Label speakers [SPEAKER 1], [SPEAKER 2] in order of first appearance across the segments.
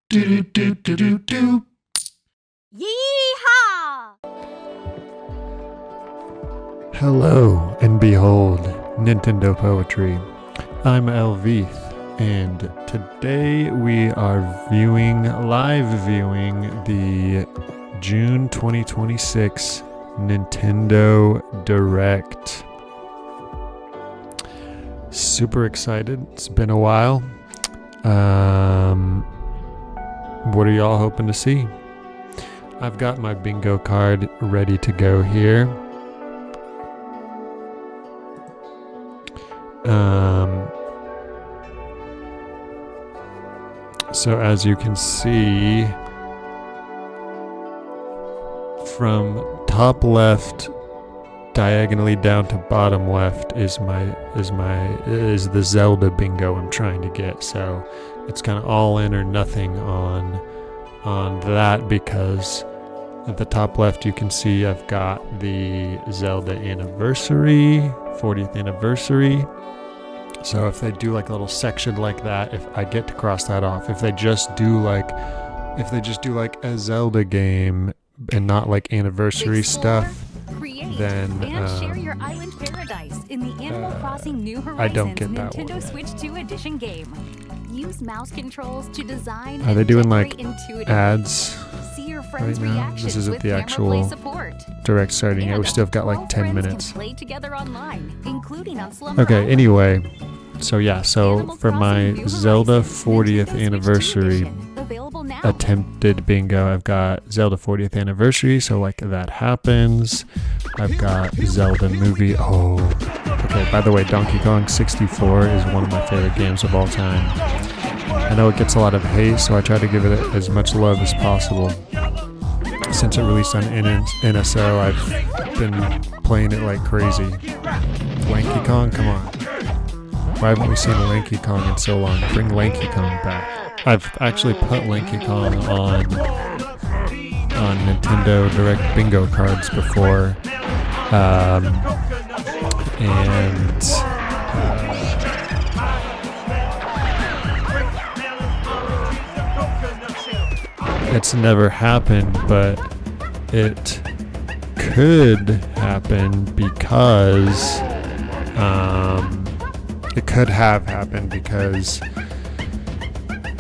[SPEAKER 1] Do do do do do.
[SPEAKER 2] Yeehaw!
[SPEAKER 1] Hello and behold, Nintendo Poetry. I'm Elvith, and today we are live viewing the June 2026 Nintendo Direct. Super excited. It's been a while. What are y'all hoping to see? I've got my bingo card ready to go here. So as you can see, from top left diagonally down to bottom left is the Zelda bingo I'm trying to get. So it's kind of all in or nothing on that, because at the top left you can see I've got the Zelda anniversary, 40th anniversary. So if they do like a little section like that, if I get to cross that off, if they just do like a Zelda game and not like anniversary stuff, then
[SPEAKER 2] share your island paradise in the Animal Crossing New Horizons
[SPEAKER 1] I don't get that
[SPEAKER 2] Nintendo
[SPEAKER 1] one.
[SPEAKER 2] Switch 2 edition game. Use mouse controls to design
[SPEAKER 1] Are they
[SPEAKER 2] and
[SPEAKER 1] doing like
[SPEAKER 2] decorate intuitively.
[SPEAKER 1] ads
[SPEAKER 2] See your friends'
[SPEAKER 1] right now?
[SPEAKER 2] reactions
[SPEAKER 1] This isn't
[SPEAKER 2] with
[SPEAKER 1] the
[SPEAKER 2] camera
[SPEAKER 1] actual
[SPEAKER 2] play support.
[SPEAKER 1] direct starting yet. We still have got like 10
[SPEAKER 2] Friends
[SPEAKER 1] minutes.
[SPEAKER 2] Can play together online, including on Slumber
[SPEAKER 1] Okay,
[SPEAKER 2] Island.
[SPEAKER 1] anyway, so yeah, so
[SPEAKER 2] Animal
[SPEAKER 1] for
[SPEAKER 2] Crossing
[SPEAKER 1] my
[SPEAKER 2] New
[SPEAKER 1] Zelda
[SPEAKER 2] Horizons
[SPEAKER 1] 40th
[SPEAKER 2] Nintendo Switch 2
[SPEAKER 1] anniversary
[SPEAKER 2] edition, available now.
[SPEAKER 1] attempted bingo, I've got Zelda 40th anniversary, so like that happens. I've got Zelda movie. Oh, okay, by the way, Donkey Kong 64 is one of my favorite games of all time. I know it gets a lot of hate, so I try to give it as much love as possible. Since it released on NSO, I've been playing it like crazy. Lanky Kong, come on. Why haven't we seen a Lanky Kong in so long? Bring Lanky Kong back. I've actually put Lanky Kong on Nintendo Direct bingo cards before. It's never happened, but it could happen because it could have happened because,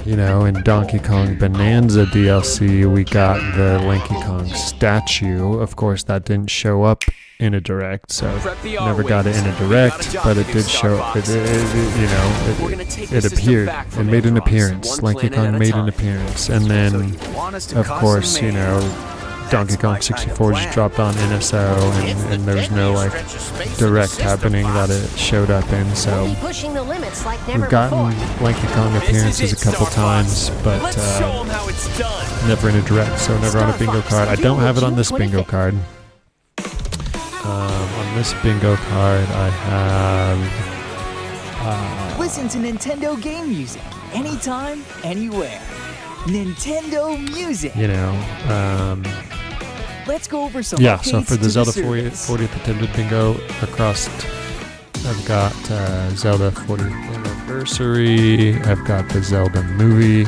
[SPEAKER 1] you know, in Donkey Kong Bonanza DLC we got the Lanky Kong statue. Of course that didn't show up in a direct, so never got it in a direct, but it did show up. It appeared. It made an appearance. Lanky Kong made an appearance, and then of course, you know, Donkey Kong 64 just dropped on NSO, and there's no like direct happening that it showed up in. So we've gotten Lanky Kong appearances a couple times, but never in a direct, so never on a bingo card. I don't have it on this bingo card. On this bingo card, I have.
[SPEAKER 3] Listen to Nintendo game music anytime, anywhere. Nintendo Music.
[SPEAKER 1] You know,
[SPEAKER 3] Let's go over some.
[SPEAKER 1] yeah. So for the
[SPEAKER 3] updates
[SPEAKER 1] Zelda
[SPEAKER 3] to
[SPEAKER 1] 40th attempted bingo across, I've got Zelda 40th anniversary. I've got the Zelda movie.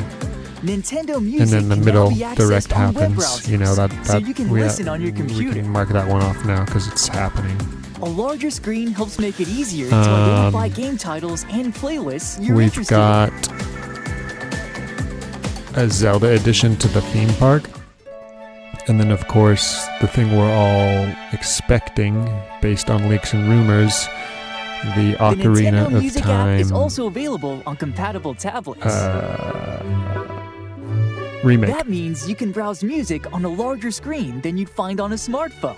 [SPEAKER 3] Nintendo Music,
[SPEAKER 1] And then the
[SPEAKER 3] can
[SPEAKER 1] middle
[SPEAKER 3] now be accessed
[SPEAKER 1] direct
[SPEAKER 3] on web
[SPEAKER 1] happens. You know,
[SPEAKER 3] browsers, so you can listen on your
[SPEAKER 1] we
[SPEAKER 3] computer.
[SPEAKER 1] can mark that one off now because it's happening.
[SPEAKER 3] A larger screen helps make it easier to identify game titles and playlists you're
[SPEAKER 1] We've
[SPEAKER 3] interested
[SPEAKER 1] got a Zelda addition to the theme park. And then, of course, the thing we're all expecting, based on leaks and rumors, the
[SPEAKER 3] in. The
[SPEAKER 1] Ocarina
[SPEAKER 3] Nintendo
[SPEAKER 1] of
[SPEAKER 3] Music app is
[SPEAKER 1] Time
[SPEAKER 3] also available on compatible tablets.
[SPEAKER 1] remake.
[SPEAKER 3] That means you can browse music on a larger screen than you'd find on a smartphone.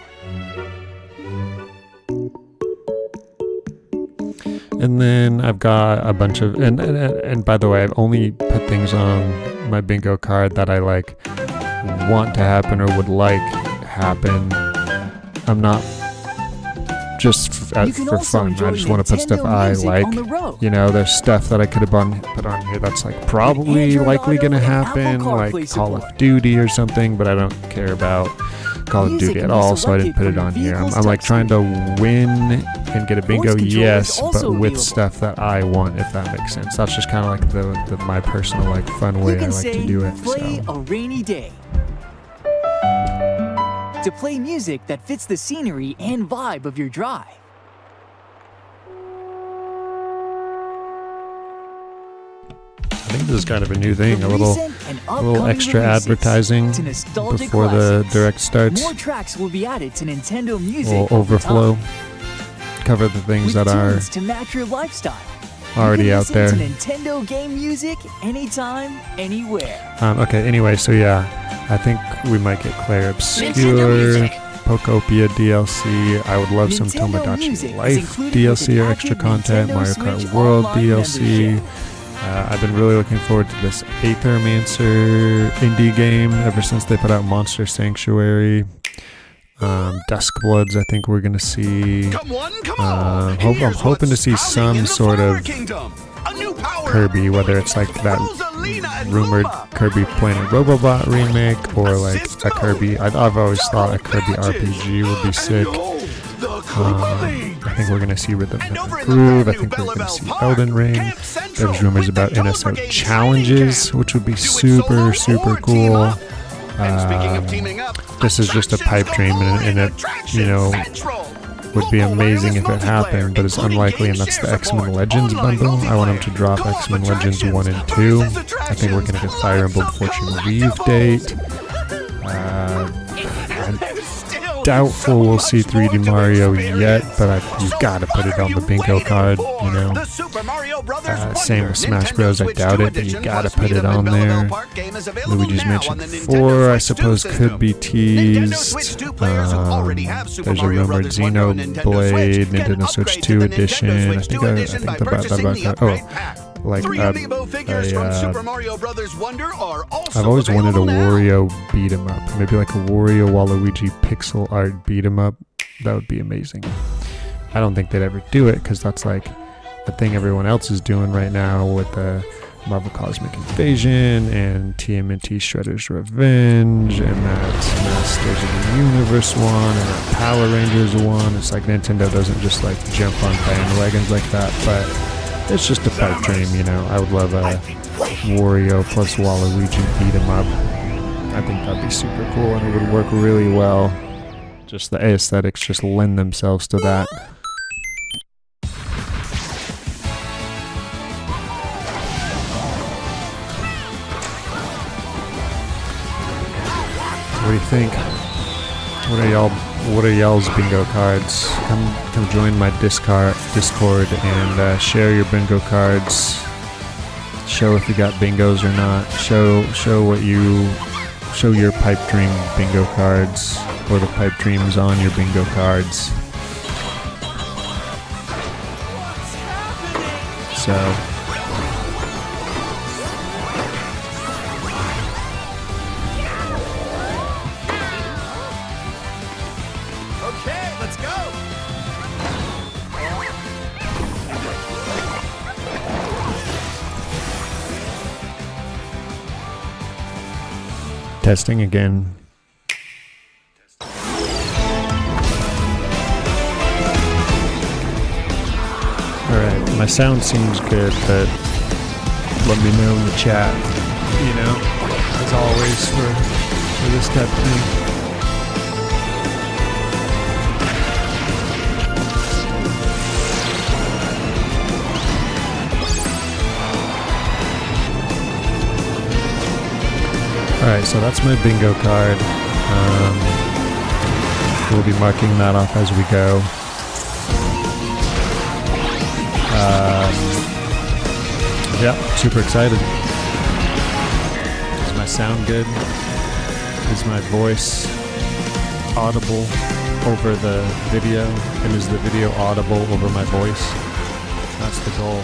[SPEAKER 1] And then I've got a bunch of, and by the way, I've only put things on my bingo card that I like want to happen or would like happen. I'm not just
[SPEAKER 3] You can
[SPEAKER 1] for
[SPEAKER 3] also
[SPEAKER 1] fun. I
[SPEAKER 3] enjoy
[SPEAKER 1] just want to put stuff
[SPEAKER 3] Nintendo
[SPEAKER 1] I
[SPEAKER 3] music
[SPEAKER 1] like.
[SPEAKER 3] on the road.
[SPEAKER 1] You know, there's stuff that I could have put on here that's like probably
[SPEAKER 3] Android
[SPEAKER 1] likely
[SPEAKER 3] Auto
[SPEAKER 1] gonna
[SPEAKER 3] and
[SPEAKER 1] happen,
[SPEAKER 3] Apple
[SPEAKER 1] like
[SPEAKER 3] CarPlay
[SPEAKER 1] Call
[SPEAKER 3] support.
[SPEAKER 1] of Duty or something, but I don't care about. Call of Duty at all, so I didn't put it on here. I'm like trying to win and get a bingo, yes, but with stuff that I want, if that makes sense. That's just kind of like the my personal like fun way I like to do it.
[SPEAKER 3] Play a rainy day. To play music that fits the scenery and vibe of your drive.
[SPEAKER 1] I think this is kind of a new thing, a little extra advertising before the direct starts.
[SPEAKER 3] More tracks will be added to Nintendo Music.
[SPEAKER 1] We'll overflow, cover the things that are
[SPEAKER 3] to match your lifestyle.
[SPEAKER 1] already out there.
[SPEAKER 3] To Nintendo game music anytime, anywhere.
[SPEAKER 1] Okay, anyway, so yeah, I think we might get Claire Obscure, Pokopia DLC. I would love some Tomodachi Life DLC or extra content, Mario Kart World DLC. I've been really looking forward to this Aethermancer indie game ever since they put out Monster Sanctuary. Duskbloods, I think we're gonna see. I'm hoping to see some sort of Kirby, whether it's like that rumored Kirby Planet Robobot remake or like a Kirby. I've always thought a Kirby RPG would be sick. I think we're gonna see Rhythm and Groove. I think we're gonna see Elden Ring. There's rumors about NSO challenges, which would be super cool. This is just a pipe dream, and it, you know, would be amazing if it happened, but it's unlikely, and that's the X-Men Legends bundle. I want them to drop X-Men Legends 1 and 2. I think we're gonna get Fire Emblem Fortune Weave date. Doubtful we'll see 3D Mario yet, but you gotta put it on the bingo card, you know. Same with Smash Bros. I doubt it, but you gotta put it on there. Luigi's Mansion 4, I suppose, could be teased. There's a rumored Xenoblade Nintendo Switch 2 edition. I think I've always wanted a Wario beat 'em up, maybe like a Wario Waluigi pixel art beat 'em up. That would be amazing. I don't think they'd ever do it because that's like the thing everyone else is doing right now with the Marvel Cosmic Invasion and TMNT Shredder's Revenge and that Masters of the Universe one and that Power Rangers one. It's like Nintendo doesn't just like jump on bandwagons like that, but it's just a pipe dream, you know. I would love a Wario plus Waluigi beat 'em up. I think that'd be super cool and it would work really well. Just the aesthetics just lend themselves to that. What do you think? What are y'all's bingo cards? Come join my Discord and share your bingo cards. Show if you got bingos or not. Show your pipe dream bingo cards or the pipe dreams on your bingo cards. So testing again. Alright, my sound seems good, but let me know in the chat, you know, as always for this type of thing. Alright, so that's my bingo card. We'll be marking that off as we go. Yeah, super excited. Is my sound good? Is my voice audible over the video? And is the video audible over my voice? That's the goal.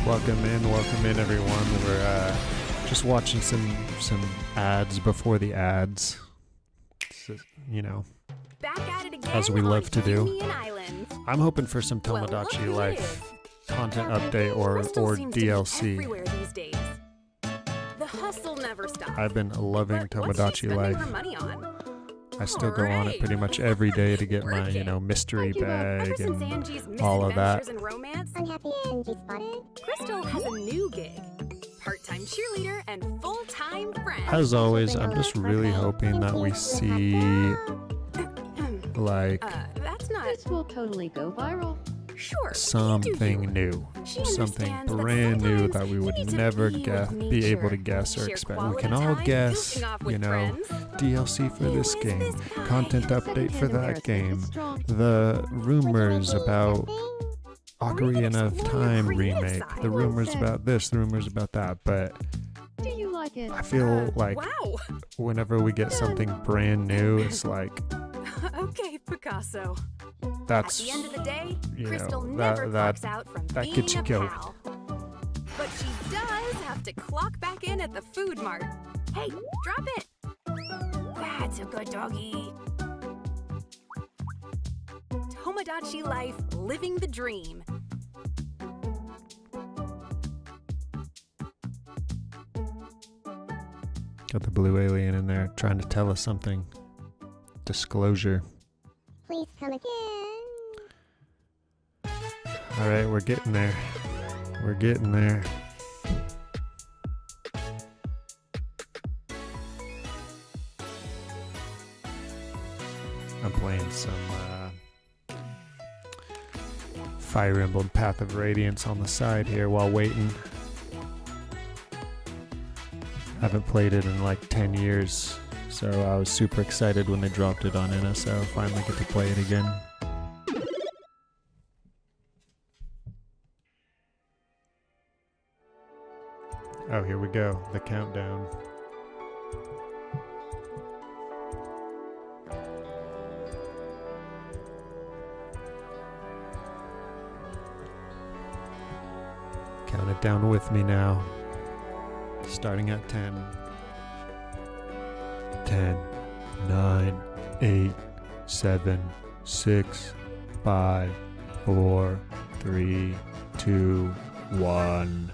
[SPEAKER 1] Welcome in everyone. We're just watching some ads before the ads, you know, as we love to do. I'm hoping for some Tomodachi Life content update or DLC.
[SPEAKER 2] The hustle never stops.
[SPEAKER 1] I've been loving Tomodachi Life. I still go on it pretty much every day to get my, mystery bag
[SPEAKER 2] Ever since
[SPEAKER 1] and
[SPEAKER 2] Angie's
[SPEAKER 1] all of that.
[SPEAKER 2] misadventures and romance,
[SPEAKER 4] Unhappy Angie spotted.
[SPEAKER 2] Crystal has a new gig. Part-time cheerleader and full-time friend.
[SPEAKER 1] As always, I'm just really hoping that we see, like,
[SPEAKER 2] That's not...
[SPEAKER 5] This will totally go viral.
[SPEAKER 2] Sure.
[SPEAKER 1] something new.
[SPEAKER 2] She
[SPEAKER 1] Something
[SPEAKER 2] understands that
[SPEAKER 1] brand new
[SPEAKER 2] sometimes
[SPEAKER 1] that we
[SPEAKER 2] you
[SPEAKER 1] would
[SPEAKER 2] need to
[SPEAKER 1] never
[SPEAKER 2] be
[SPEAKER 1] be
[SPEAKER 2] with
[SPEAKER 1] able to
[SPEAKER 2] nature.
[SPEAKER 1] guess or
[SPEAKER 2] Share
[SPEAKER 1] expect. We
[SPEAKER 2] quality
[SPEAKER 1] can all
[SPEAKER 2] time,
[SPEAKER 1] guess,
[SPEAKER 2] goofing off with friends.
[SPEAKER 1] DLC for this
[SPEAKER 2] Who is
[SPEAKER 1] game,
[SPEAKER 2] this guy?
[SPEAKER 1] content update for that
[SPEAKER 5] Secondhand
[SPEAKER 1] game,
[SPEAKER 5] embarrassment is strong.
[SPEAKER 1] the rumors about
[SPEAKER 2] Only
[SPEAKER 1] Ocarina of
[SPEAKER 2] explore your
[SPEAKER 1] Time
[SPEAKER 2] creative
[SPEAKER 1] remake,
[SPEAKER 2] side.
[SPEAKER 1] the rumors
[SPEAKER 5] said.
[SPEAKER 1] about this, the rumors about that, but
[SPEAKER 5] Do you like it?
[SPEAKER 1] I feel like
[SPEAKER 2] Wow.
[SPEAKER 1] whenever we get something brand new, it's like,
[SPEAKER 2] Okay, Picasso.
[SPEAKER 1] that's,
[SPEAKER 2] At the end of the day,
[SPEAKER 1] you
[SPEAKER 2] Crystal
[SPEAKER 1] know,
[SPEAKER 2] never
[SPEAKER 1] that
[SPEAKER 2] clocks out from
[SPEAKER 1] that
[SPEAKER 2] being
[SPEAKER 1] gets you
[SPEAKER 2] a
[SPEAKER 1] going.
[SPEAKER 2] pal. But she does have to clock back in at the food mart. Hey, drop it. That's a good doggy. Tomodachi life, living the dream.
[SPEAKER 1] got the blue alien in there trying to tell us something. Disclosure.
[SPEAKER 4] Please come again.
[SPEAKER 1] All right, we're getting there. We're getting there. I'm playing some Fire Emblem Path of Radiance on the side here while waiting. Haven't played it in like 10 years, so I was super excited when they dropped it on NSO. Finally get to play it again. Oh, here we go. The countdown. Count it down with me now. Starting at 10. 10, 9, 8, 7, 6, 5, 4, 3, 2, 1.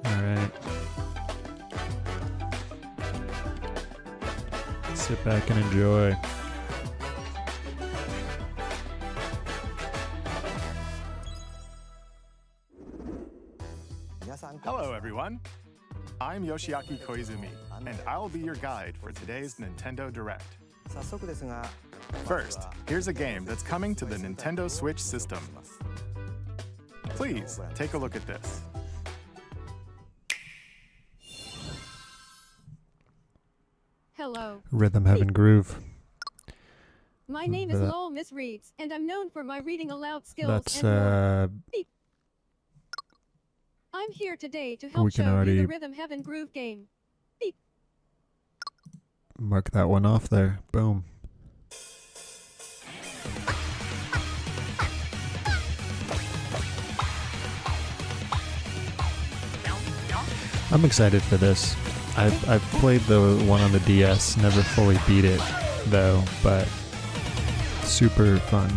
[SPEAKER 1] Alright. Sit back and enjoy.
[SPEAKER 6] Hello, everyone. I'm Yoshiaki Koizumi, and I'll be your guide for today's Nintendo Direct. First, here's a game that's coming to the Nintendo Switch system. Please, take a look at this.
[SPEAKER 5] Hello.
[SPEAKER 1] Rhythm, Heaven, Groove.
[SPEAKER 5] My name is
[SPEAKER 1] That-
[SPEAKER 5] Lowell Miss Reeves, and I'm known for my reading aloud skills
[SPEAKER 1] That's,
[SPEAKER 5] and more. I'm here today to help
[SPEAKER 1] we can
[SPEAKER 5] show you
[SPEAKER 1] already-
[SPEAKER 5] the Rhythm Heaven Groove game.
[SPEAKER 1] Mark that one off there. Boom. I'm excited for this. I've played the one on the DS, never fully beat it though, but super fun.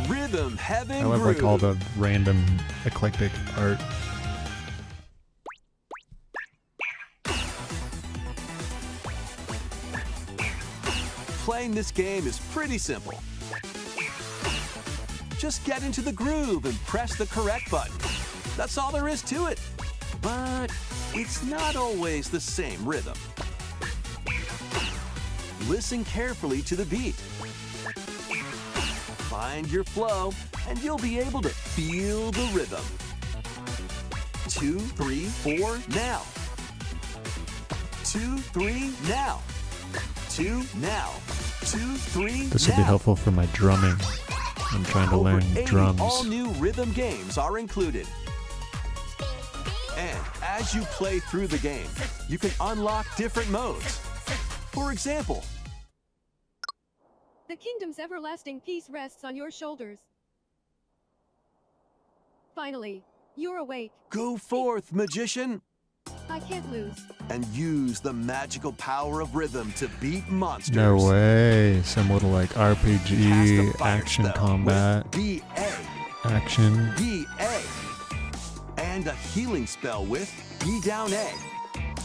[SPEAKER 7] Rhythm Heaven
[SPEAKER 1] I love
[SPEAKER 7] Groove.
[SPEAKER 1] like all the random eclectic art.
[SPEAKER 7] Playing this game is pretty simple. Just get into the groove and press the correct button. That's all there is to it. But it's not always the same rhythm. Listen carefully to the beat. Find your flow, and you'll be able to feel the rhythm. 2, 3, 4, now. 2, 3, now. 2, now. 2, 3,
[SPEAKER 1] This will
[SPEAKER 7] now.
[SPEAKER 1] be helpful for my drumming. I'm trying to
[SPEAKER 7] Over
[SPEAKER 1] learn
[SPEAKER 7] 80
[SPEAKER 1] drums.
[SPEAKER 7] all-new rhythm games are included. And as you play through the game, you can unlock different modes. For example,
[SPEAKER 5] The kingdom's everlasting peace rests on your shoulders. Finally, you're awake.
[SPEAKER 7] go forth, magician.
[SPEAKER 5] I can't lose.
[SPEAKER 7] And use the magical power of rhythm to beat monsters.
[SPEAKER 1] No way. Some little like
[SPEAKER 7] Cast a
[SPEAKER 1] RPG
[SPEAKER 7] fire
[SPEAKER 1] action
[SPEAKER 7] spell
[SPEAKER 1] combat
[SPEAKER 7] with BA.
[SPEAKER 1] action.
[SPEAKER 7] BA. And a healing spell with B down A.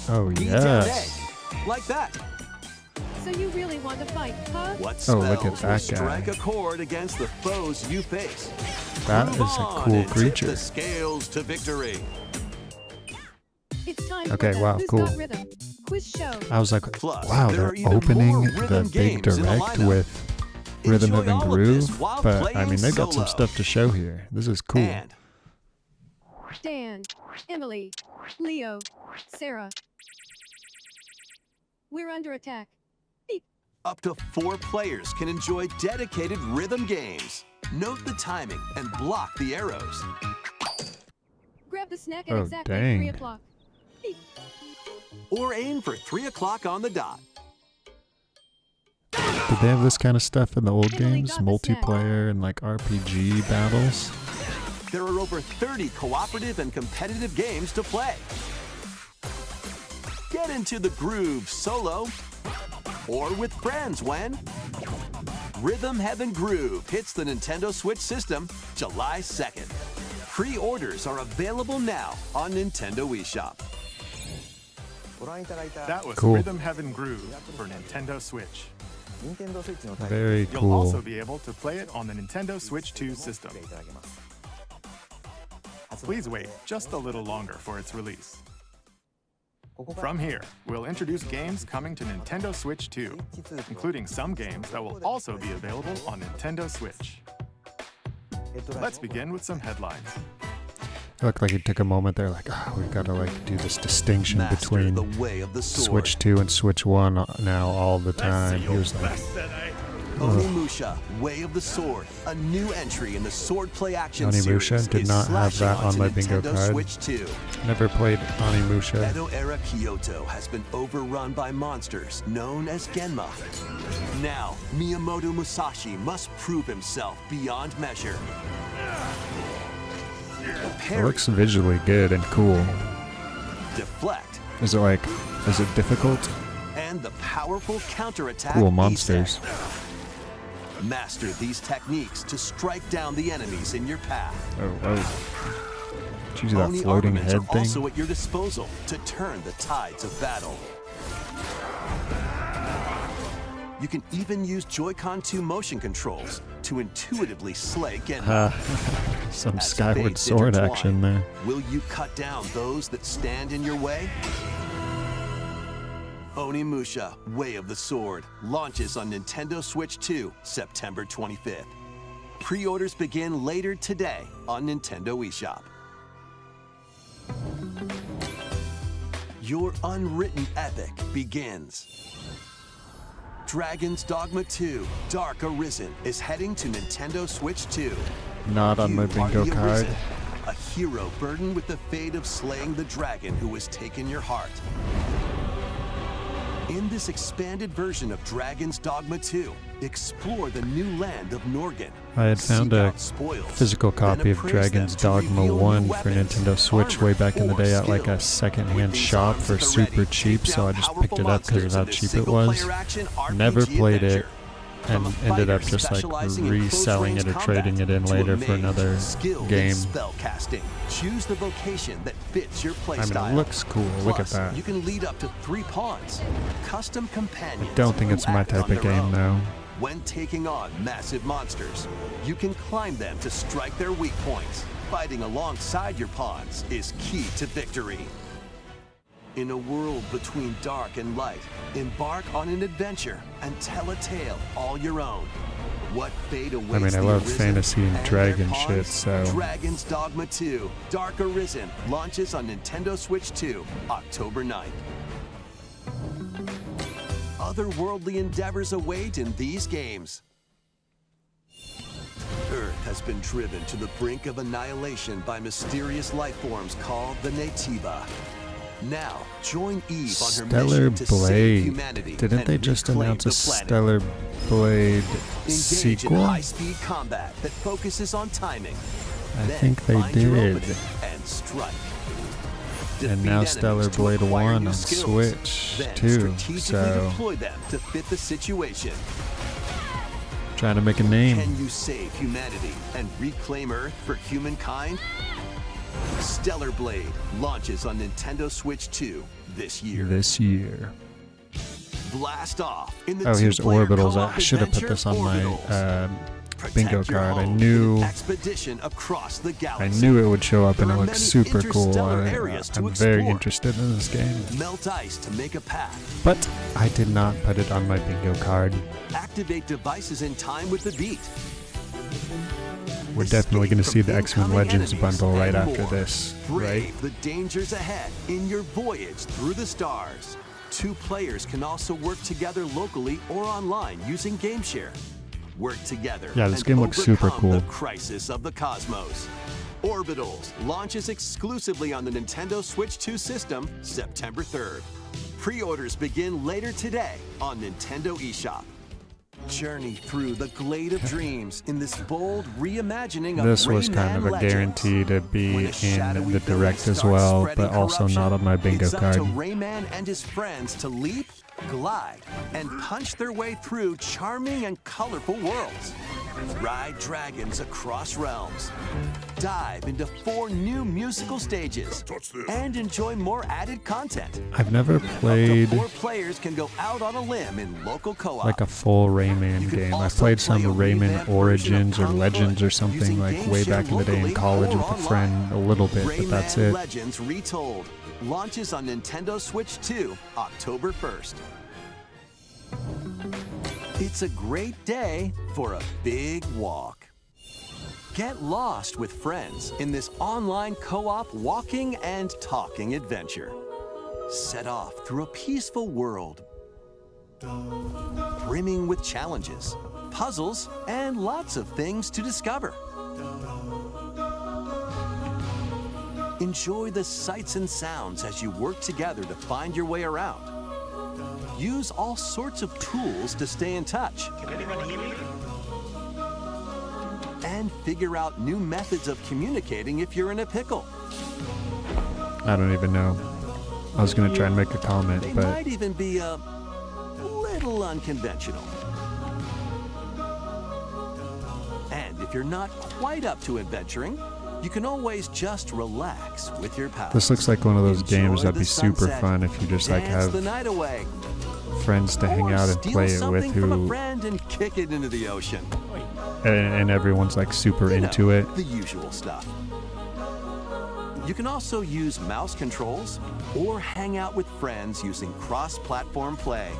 [SPEAKER 1] Oh
[SPEAKER 7] B down
[SPEAKER 1] yes.
[SPEAKER 7] A. Like that.
[SPEAKER 5] So you really want to fight, huh?
[SPEAKER 7] What
[SPEAKER 1] Oh,
[SPEAKER 7] spells
[SPEAKER 1] look at
[SPEAKER 7] will
[SPEAKER 1] that
[SPEAKER 7] strike
[SPEAKER 1] guy.
[SPEAKER 7] a chord against the foes you face?
[SPEAKER 1] That
[SPEAKER 7] Move
[SPEAKER 1] is a
[SPEAKER 7] on
[SPEAKER 1] cool
[SPEAKER 7] and tip
[SPEAKER 1] creature.
[SPEAKER 7] the scales to victory.
[SPEAKER 5] It's time
[SPEAKER 1] Okay,
[SPEAKER 5] for the
[SPEAKER 1] wow,
[SPEAKER 5] Who's
[SPEAKER 1] cool.
[SPEAKER 5] Got Rhythm quiz show.
[SPEAKER 1] I was like,
[SPEAKER 7] Plus,
[SPEAKER 1] wow,
[SPEAKER 7] there are
[SPEAKER 1] they're
[SPEAKER 7] even
[SPEAKER 1] opening
[SPEAKER 7] more
[SPEAKER 1] the
[SPEAKER 7] rhythm
[SPEAKER 1] big
[SPEAKER 7] games in the
[SPEAKER 1] direct
[SPEAKER 7] lineup.
[SPEAKER 1] with Rhythm
[SPEAKER 7] Enjoy
[SPEAKER 1] of and
[SPEAKER 7] all of this
[SPEAKER 1] Groove,
[SPEAKER 7] while
[SPEAKER 1] but I
[SPEAKER 7] playing
[SPEAKER 1] mean, they've got some
[SPEAKER 7] solo.
[SPEAKER 1] stuff to show here. This is cool.
[SPEAKER 7] And
[SPEAKER 5] Dan, Emily, Leo, Sarah. We're under attack. Beep.
[SPEAKER 7] up to 4 players can enjoy dedicated rhythm games. Note the timing and block the arrows.
[SPEAKER 5] Grab the snack at
[SPEAKER 1] Oh,
[SPEAKER 5] exactly
[SPEAKER 1] dang.
[SPEAKER 5] 3 o'clock. Beep.
[SPEAKER 7] Or aim for 3 o'clock on the dot.
[SPEAKER 1] Did they have this kind of stuff in the old
[SPEAKER 5] Emily
[SPEAKER 1] games?
[SPEAKER 5] got the snack.
[SPEAKER 1] Multiplayer and like RPG battles?
[SPEAKER 7] There are over 30 cooperative and competitive games to play. Get into the groove solo or with friends when Rhythm Heaven Groove hits the Nintendo Switch system July 2nd. Pre-orders are available now on Nintendo eShop.
[SPEAKER 6] That was
[SPEAKER 1] Cool.
[SPEAKER 6] Rhythm Heaven Groove for Nintendo Switch.
[SPEAKER 1] Very
[SPEAKER 6] You'll
[SPEAKER 1] cool.
[SPEAKER 6] also be able to play it on the Nintendo Switch 2 system. Please wait just a little longer for its release. From here, we'll introduce games coming to Nintendo Switch 2, including some games that will also be available on Nintendo Switch. Let's begin with some headlines.
[SPEAKER 1] It looked like he took a moment there, like, oh, we've got to like do this distinction
[SPEAKER 7] Master
[SPEAKER 1] between
[SPEAKER 7] the way of the sword.
[SPEAKER 1] Switch 2 and Switch 1 now all the time. He was like,
[SPEAKER 7] Onimusha, Way of the Sword, a new entry in the sword play action
[SPEAKER 1] Onimusha
[SPEAKER 7] series,
[SPEAKER 1] did
[SPEAKER 7] is
[SPEAKER 1] not have
[SPEAKER 7] slashing
[SPEAKER 1] that on
[SPEAKER 7] onto
[SPEAKER 1] my bingo
[SPEAKER 7] Nintendo
[SPEAKER 1] card.
[SPEAKER 7] Switch 2.
[SPEAKER 1] never played Onimusha.
[SPEAKER 7] Edo-era Kyoto has been overrun by monsters known as Genma. Now, Miyamoto Musashi must prove himself beyond measure.
[SPEAKER 1] It
[SPEAKER 7] Parry,
[SPEAKER 1] looks visually good and cool.
[SPEAKER 7] deflect,
[SPEAKER 1] Is it difficult?
[SPEAKER 7] and the powerful counterattack
[SPEAKER 1] Cool monsters.
[SPEAKER 7] Iset. Master these techniques to strike down the enemies in your path.
[SPEAKER 1] Oh. Did you see that
[SPEAKER 7] Oni
[SPEAKER 1] floating
[SPEAKER 7] armaments
[SPEAKER 1] head
[SPEAKER 7] are
[SPEAKER 1] thing?
[SPEAKER 7] also at your disposal to turn the tides of battle. You can even use Joy-Con 2 motion controls to intuitively slay Genma.
[SPEAKER 1] Some
[SPEAKER 7] As
[SPEAKER 1] Skyward
[SPEAKER 7] fates
[SPEAKER 1] Sword
[SPEAKER 7] intertwine,
[SPEAKER 1] action there.
[SPEAKER 7] Will you cut down those that stand in your way? Onimusha, Way of the Sword, launches on Nintendo Switch 2, September 25th. Pre-orders begin later today on Nintendo eShop. Your unwritten epic begins. Dragon's Dogma 2, Dark Arisen is heading to Nintendo Switch 2.
[SPEAKER 1] Not on my
[SPEAKER 7] You are
[SPEAKER 1] bingo
[SPEAKER 7] the
[SPEAKER 1] card.
[SPEAKER 7] Arisen, a hero burdened with the fate of slaying the dragon who has taken your heart. In this expanded version of Dragon's Dogma 2, explore the new land of Norgan.
[SPEAKER 1] I had
[SPEAKER 7] Seek
[SPEAKER 1] found a
[SPEAKER 7] out spoils,
[SPEAKER 1] physical
[SPEAKER 7] then
[SPEAKER 1] copy of
[SPEAKER 7] appraise
[SPEAKER 1] Dragon's
[SPEAKER 7] them to
[SPEAKER 1] Dogma
[SPEAKER 7] reveal new
[SPEAKER 1] 1 for
[SPEAKER 7] weapons,
[SPEAKER 1] Nintendo Switch
[SPEAKER 7] armor,
[SPEAKER 1] way back in the
[SPEAKER 7] or
[SPEAKER 1] day at like a
[SPEAKER 7] skills.
[SPEAKER 1] second-hand
[SPEAKER 7] With these
[SPEAKER 1] shop
[SPEAKER 7] arms
[SPEAKER 1] for
[SPEAKER 7] at the
[SPEAKER 1] super
[SPEAKER 7] ready,
[SPEAKER 1] cheap,
[SPEAKER 7] take
[SPEAKER 1] so I
[SPEAKER 7] down
[SPEAKER 1] just picked it up because of
[SPEAKER 7] powerful
[SPEAKER 1] how
[SPEAKER 7] monsters
[SPEAKER 1] cheap
[SPEAKER 7] in
[SPEAKER 1] it
[SPEAKER 7] this
[SPEAKER 1] was.
[SPEAKER 7] single-player action
[SPEAKER 1] Never
[SPEAKER 7] RPG
[SPEAKER 1] played
[SPEAKER 7] adventure.
[SPEAKER 1] it and
[SPEAKER 7] From a
[SPEAKER 1] ended up
[SPEAKER 7] fighter
[SPEAKER 1] just like
[SPEAKER 7] specializing in
[SPEAKER 1] reselling
[SPEAKER 7] close-range
[SPEAKER 1] it or trading it
[SPEAKER 7] combat
[SPEAKER 1] in
[SPEAKER 7] to a
[SPEAKER 1] later for
[SPEAKER 7] mage
[SPEAKER 1] another
[SPEAKER 7] skilled in
[SPEAKER 1] game.
[SPEAKER 7] spellcasting. Choose the vocation that fits your
[SPEAKER 1] I mean,
[SPEAKER 7] playstyle.
[SPEAKER 1] it looks cool. Look at
[SPEAKER 7] Plus,
[SPEAKER 1] that.
[SPEAKER 7] You can lead up to 3 pawns, custom companions.
[SPEAKER 1] I don't think
[SPEAKER 7] who
[SPEAKER 1] it's my
[SPEAKER 7] act
[SPEAKER 1] type
[SPEAKER 7] on
[SPEAKER 1] of
[SPEAKER 7] their
[SPEAKER 1] game
[SPEAKER 7] own.
[SPEAKER 1] though.
[SPEAKER 7] When taking on massive monsters, you can climb them to strike their weak points. Fighting alongside your pawns is key to victory. In a world between dark and light, embark on an adventure and tell a tale all your own. What fate awaits
[SPEAKER 1] I mean, I
[SPEAKER 7] the
[SPEAKER 1] love
[SPEAKER 7] Arisen
[SPEAKER 1] fantasy and
[SPEAKER 7] their
[SPEAKER 1] dragon
[SPEAKER 7] pawns?
[SPEAKER 1] shit, so-
[SPEAKER 7] Dragon's Dogma 2, Dark Arisen, launches on Nintendo Switch 2, October 9th. Otherworldly endeavors await in these games. Earth has been driven to the brink of annihilation by mysterious life forms called the Nativa. Now, join Eve on her
[SPEAKER 1] Stellar
[SPEAKER 7] mission to save
[SPEAKER 1] Blade.
[SPEAKER 7] humanity.
[SPEAKER 1] Didn't
[SPEAKER 7] and
[SPEAKER 1] they just
[SPEAKER 7] reclaim
[SPEAKER 1] announce a
[SPEAKER 7] the planet.
[SPEAKER 1] Stellar Blade
[SPEAKER 7] Engage in
[SPEAKER 1] sequel?
[SPEAKER 7] high-speed combat that focuses on timing.
[SPEAKER 1] I
[SPEAKER 7] Then
[SPEAKER 1] think they
[SPEAKER 7] find your
[SPEAKER 1] did.
[SPEAKER 7] opening and strike. defeat
[SPEAKER 1] now
[SPEAKER 7] enemies
[SPEAKER 1] Stellar
[SPEAKER 7] to
[SPEAKER 1] Blade
[SPEAKER 7] acquire
[SPEAKER 1] 1
[SPEAKER 7] new
[SPEAKER 1] on
[SPEAKER 7] skills,
[SPEAKER 1] Switch
[SPEAKER 7] then
[SPEAKER 1] too.
[SPEAKER 7] strategically
[SPEAKER 1] So
[SPEAKER 7] deploy them to fit the situation.
[SPEAKER 1] trying to make a name
[SPEAKER 7] Can you save humanity and reclaim Earth for humankind? Stellar Blade launches on Nintendo Switch 2 this year.
[SPEAKER 1] this year.
[SPEAKER 7] Blast off in the
[SPEAKER 1] Oh, here's
[SPEAKER 7] two-player
[SPEAKER 1] Orbitals.
[SPEAKER 7] co-op
[SPEAKER 1] I should have put
[SPEAKER 7] adventure
[SPEAKER 1] this on my
[SPEAKER 7] Orbitals.
[SPEAKER 1] bingo
[SPEAKER 7] Protect your
[SPEAKER 1] card. I
[SPEAKER 7] home in
[SPEAKER 1] knew
[SPEAKER 7] an expedition across the
[SPEAKER 1] I
[SPEAKER 7] galaxy.
[SPEAKER 1] knew it would show up, and it
[SPEAKER 7] There are
[SPEAKER 1] looks
[SPEAKER 7] many
[SPEAKER 1] super cool.
[SPEAKER 7] interstellar areas to
[SPEAKER 1] I'm very
[SPEAKER 7] explore.
[SPEAKER 1] interested in this game,
[SPEAKER 7] Melt ice to make a path.
[SPEAKER 1] but I did not put it on my bingo card.
[SPEAKER 7] Activate devices in time with the beat.
[SPEAKER 1] We're definitely going to see the
[SPEAKER 7] Escape from
[SPEAKER 1] X-Men Legends
[SPEAKER 7] incoming
[SPEAKER 1] bundle right
[SPEAKER 7] enemies
[SPEAKER 1] after
[SPEAKER 7] and
[SPEAKER 1] this,
[SPEAKER 7] more.
[SPEAKER 1] right?
[SPEAKER 7] Brave the dangers ahead in your voyage through the stars. 2 players can also work together locally or online using GameShare. Work together.
[SPEAKER 1] Yeah, this
[SPEAKER 7] and
[SPEAKER 1] game looks super
[SPEAKER 7] overcome
[SPEAKER 1] cool.
[SPEAKER 7] The crisis of the cosmos. Orbitals launches exclusively on the Nintendo Switch 2 system September 3rd. Pre-orders begin later today on Nintendo eShop. Journey through the glade of dreams in this bold reimagining of
[SPEAKER 1] This was kind
[SPEAKER 7] Rayman
[SPEAKER 1] of a
[SPEAKER 7] Legends.
[SPEAKER 1] guarantee to be
[SPEAKER 7] When a
[SPEAKER 1] in
[SPEAKER 7] shadowy
[SPEAKER 1] the
[SPEAKER 7] village
[SPEAKER 1] direct as
[SPEAKER 7] starts
[SPEAKER 1] well,
[SPEAKER 7] spreading
[SPEAKER 1] but also
[SPEAKER 7] corruption,
[SPEAKER 1] not on my bingo
[SPEAKER 7] it's up
[SPEAKER 1] card.
[SPEAKER 7] to Rayman and his friends to leap, glide, and punch their way through charming and colorful worlds. Ride dragons across realms. Dive into 4 new musical stages. And enjoy more added content.
[SPEAKER 1] I've never
[SPEAKER 7] Up to
[SPEAKER 1] played
[SPEAKER 7] 4 players can go out on a limb in local co-op.
[SPEAKER 1] like a full
[SPEAKER 7] You
[SPEAKER 1] Rayman
[SPEAKER 7] can
[SPEAKER 1] game. I've
[SPEAKER 7] also
[SPEAKER 1] played some
[SPEAKER 7] play a
[SPEAKER 1] Rayman
[SPEAKER 7] revamped version of
[SPEAKER 1] Origins or
[SPEAKER 7] Kung
[SPEAKER 1] Legends
[SPEAKER 7] Fu
[SPEAKER 1] or something
[SPEAKER 7] using
[SPEAKER 1] like way
[SPEAKER 7] GameShare
[SPEAKER 1] back in the day in
[SPEAKER 7] locally
[SPEAKER 1] college
[SPEAKER 7] or
[SPEAKER 1] with a
[SPEAKER 7] online.
[SPEAKER 1] friend, a little bit, but that's
[SPEAKER 7] Rayman
[SPEAKER 1] it.
[SPEAKER 7] Legends Retold launches on Nintendo Switch 2 October 1st. It's a great day for a big walk. Get lost with friends in this online co-op walking and talking adventure. Set off through a peaceful world brimming with challenges, puzzles, and lots of things to discover. Enjoy the sights and sounds as you work together to find your way around. Use all sorts of tools to stay in touch. And figure out new methods of communicating if you're in a pickle.
[SPEAKER 1] I don't even know. I was going to try and make a comment,
[SPEAKER 7] They
[SPEAKER 1] but
[SPEAKER 7] might even be a little unconventional. And if you're not quite up to adventuring, you can always just relax with your pals.
[SPEAKER 1] this looks like one of those games
[SPEAKER 7] Enjoy
[SPEAKER 1] that'd
[SPEAKER 7] the
[SPEAKER 1] be super
[SPEAKER 7] sunset,
[SPEAKER 1] fun if you just like
[SPEAKER 7] dance
[SPEAKER 1] have
[SPEAKER 7] the night away,
[SPEAKER 1] friends to hang
[SPEAKER 7] or
[SPEAKER 1] out and
[SPEAKER 7] steal
[SPEAKER 1] play it with
[SPEAKER 7] something from a
[SPEAKER 1] who,
[SPEAKER 7] friend and kick it into the ocean.
[SPEAKER 1] and everyone's like super
[SPEAKER 7] You know,
[SPEAKER 1] into it.
[SPEAKER 7] The usual stuff. You can also use mouse controls or hang out with friends using cross-platform play.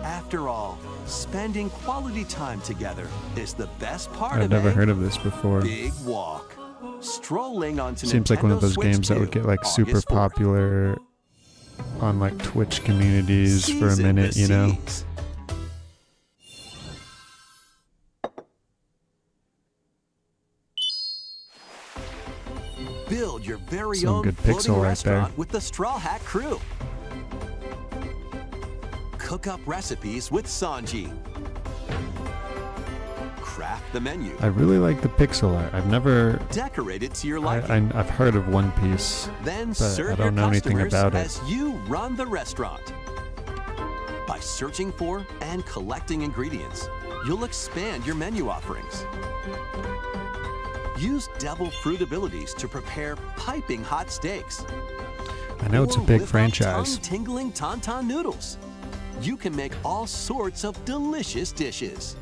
[SPEAKER 7] After all, spending quality time together is the best part
[SPEAKER 1] I've
[SPEAKER 7] of
[SPEAKER 1] never
[SPEAKER 7] a
[SPEAKER 1] heard of this before.
[SPEAKER 7] big walk. Strolling onto
[SPEAKER 1] Seems like one of
[SPEAKER 7] Nintendo
[SPEAKER 1] those
[SPEAKER 7] Switch
[SPEAKER 1] games that would
[SPEAKER 7] 2,
[SPEAKER 1] get like super
[SPEAKER 7] August 4th.
[SPEAKER 1] popular on like Twitch communities for a
[SPEAKER 7] Season the
[SPEAKER 1] minute, you know?
[SPEAKER 7] seas. Build your very
[SPEAKER 1] Some
[SPEAKER 7] own
[SPEAKER 1] good
[SPEAKER 7] floating
[SPEAKER 1] pixel art there.
[SPEAKER 7] restaurant with the Straw Hat Crew. Cook up recipes with Sanji. Craft the menu.
[SPEAKER 1] I really like the pixel art. I've never,
[SPEAKER 7] Decorate it to your liking.
[SPEAKER 1] I've heard of One Piece.
[SPEAKER 7] Then
[SPEAKER 1] but I
[SPEAKER 7] serve
[SPEAKER 1] don't
[SPEAKER 7] your
[SPEAKER 1] know anything
[SPEAKER 7] customers
[SPEAKER 1] about it.
[SPEAKER 7] as you run the restaurant. By searching for and collecting ingredients, you'll expand your menu offerings. Use devil fruit abilities to prepare piping hot steaks.
[SPEAKER 1] I know it's a
[SPEAKER 7] Or
[SPEAKER 1] big
[SPEAKER 7] whip up
[SPEAKER 1] franchise.
[SPEAKER 7] tongue-tingling tauntaun noodles. You can make all sorts of delicious dishes.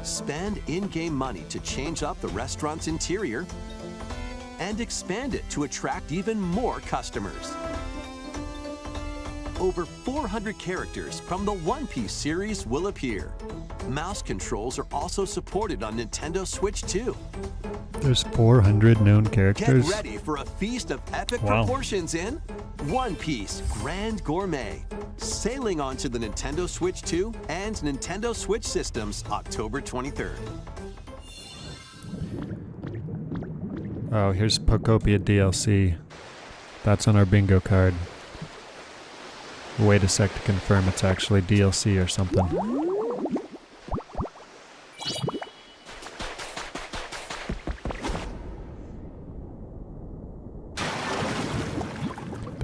[SPEAKER 7] Spend in-game money to change up the restaurant's interior and expand it to attract even more customers. Over 400 characters from the One Piece series will appear. Mouse controls are also supported on Nintendo Switch 2.
[SPEAKER 1] There's 400 known
[SPEAKER 7] Get
[SPEAKER 1] characters.
[SPEAKER 7] ready for a feast of epic
[SPEAKER 1] Wow.
[SPEAKER 7] proportions in One Piece Grand Gourmet, sailing onto the Nintendo Switch 2 and Nintendo Switch systems October 23rd.
[SPEAKER 1] Oh, here's Pocopia DLC. That's on our bingo card. Wait a sec to confirm it's actually DLC or something.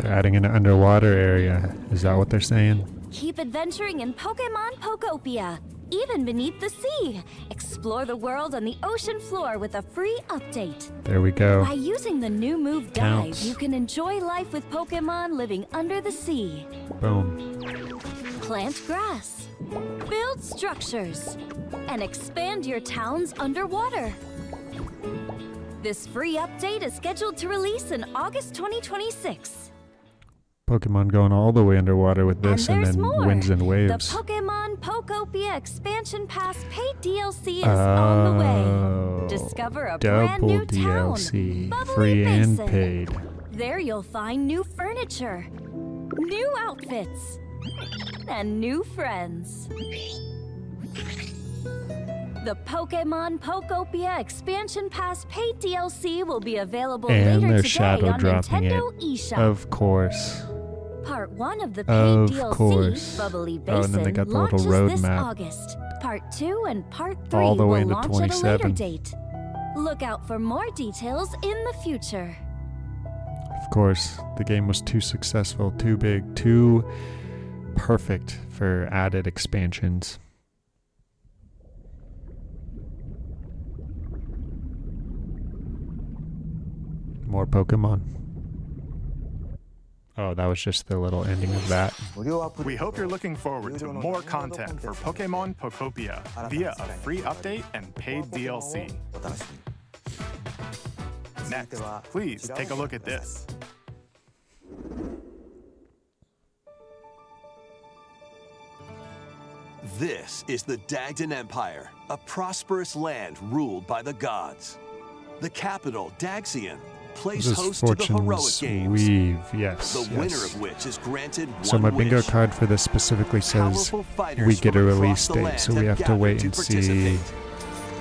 [SPEAKER 1] They're adding an underwater area. Is that what they're saying?
[SPEAKER 8] Keep adventuring in Pokemon Pokopia, even beneath the sea. Explore the world on the ocean floor with a free update.
[SPEAKER 1] There we go.
[SPEAKER 8] By using the new move Dive,
[SPEAKER 1] Counts.
[SPEAKER 8] you can enjoy life with Pokemon living under the sea.
[SPEAKER 1] Boom.
[SPEAKER 8] Plant grass, build structures, and expand your towns underwater. This free update is scheduled to release in August 2026.
[SPEAKER 1] Pokemon going all the way underwater with this, and
[SPEAKER 8] there's
[SPEAKER 1] then
[SPEAKER 8] more.
[SPEAKER 1] winds and
[SPEAKER 8] The
[SPEAKER 1] waves.
[SPEAKER 8] Pokemon Pokopia Expansion Pass paid DLC is on the way. Discover a brand
[SPEAKER 1] double
[SPEAKER 8] new
[SPEAKER 1] DLC,
[SPEAKER 8] town, Bubbly
[SPEAKER 1] free and
[SPEAKER 8] Basin.
[SPEAKER 1] paid.
[SPEAKER 8] There you'll find new furniture, new outfits, and new friends. The Pokemon Pokopia Expansion Pass paid DLC will be available
[SPEAKER 1] And
[SPEAKER 8] later
[SPEAKER 1] they're
[SPEAKER 8] today
[SPEAKER 1] shadow
[SPEAKER 8] on
[SPEAKER 1] dropping
[SPEAKER 8] Nintendo
[SPEAKER 1] it.
[SPEAKER 8] eShop.
[SPEAKER 1] Of course.
[SPEAKER 8] Part 1 of the paid
[SPEAKER 1] Of
[SPEAKER 8] DLC,
[SPEAKER 1] course.
[SPEAKER 8] Bubbly
[SPEAKER 1] Oh, and then they
[SPEAKER 8] Basin,
[SPEAKER 1] got the little
[SPEAKER 8] launches
[SPEAKER 1] road
[SPEAKER 8] this
[SPEAKER 1] map.
[SPEAKER 8] August. Part 2 and Part 3
[SPEAKER 1] All the way
[SPEAKER 8] will
[SPEAKER 1] into
[SPEAKER 8] launch at a later
[SPEAKER 1] 27.
[SPEAKER 8] date. Look out for more details in the future.
[SPEAKER 1] Of course, the game was too successful, too big, too perfect for added expansions. More Pokemon. Oh, that was just the little ending of that.
[SPEAKER 6] We hope you're looking forward to more content for Pokemon Pokopia via a free update and paid DLC. Next, please take a look at this.
[SPEAKER 7] This is the Dagdan Empire, a prosperous land ruled by the gods. The capital, Daxian, plays
[SPEAKER 1] This is
[SPEAKER 7] host to the heroic
[SPEAKER 1] Fortune's
[SPEAKER 7] games,
[SPEAKER 1] Weave, yes.
[SPEAKER 7] the
[SPEAKER 1] yes.
[SPEAKER 7] winner of which is granted
[SPEAKER 1] So
[SPEAKER 7] one
[SPEAKER 1] my bingo
[SPEAKER 7] wish.
[SPEAKER 1] card for this specifically says
[SPEAKER 7] Powerful fighters
[SPEAKER 1] we get a
[SPEAKER 7] from
[SPEAKER 1] release
[SPEAKER 7] across the
[SPEAKER 1] date,
[SPEAKER 7] land
[SPEAKER 1] so we have to
[SPEAKER 7] gathered
[SPEAKER 1] wait
[SPEAKER 7] to
[SPEAKER 1] and see
[SPEAKER 7] participate.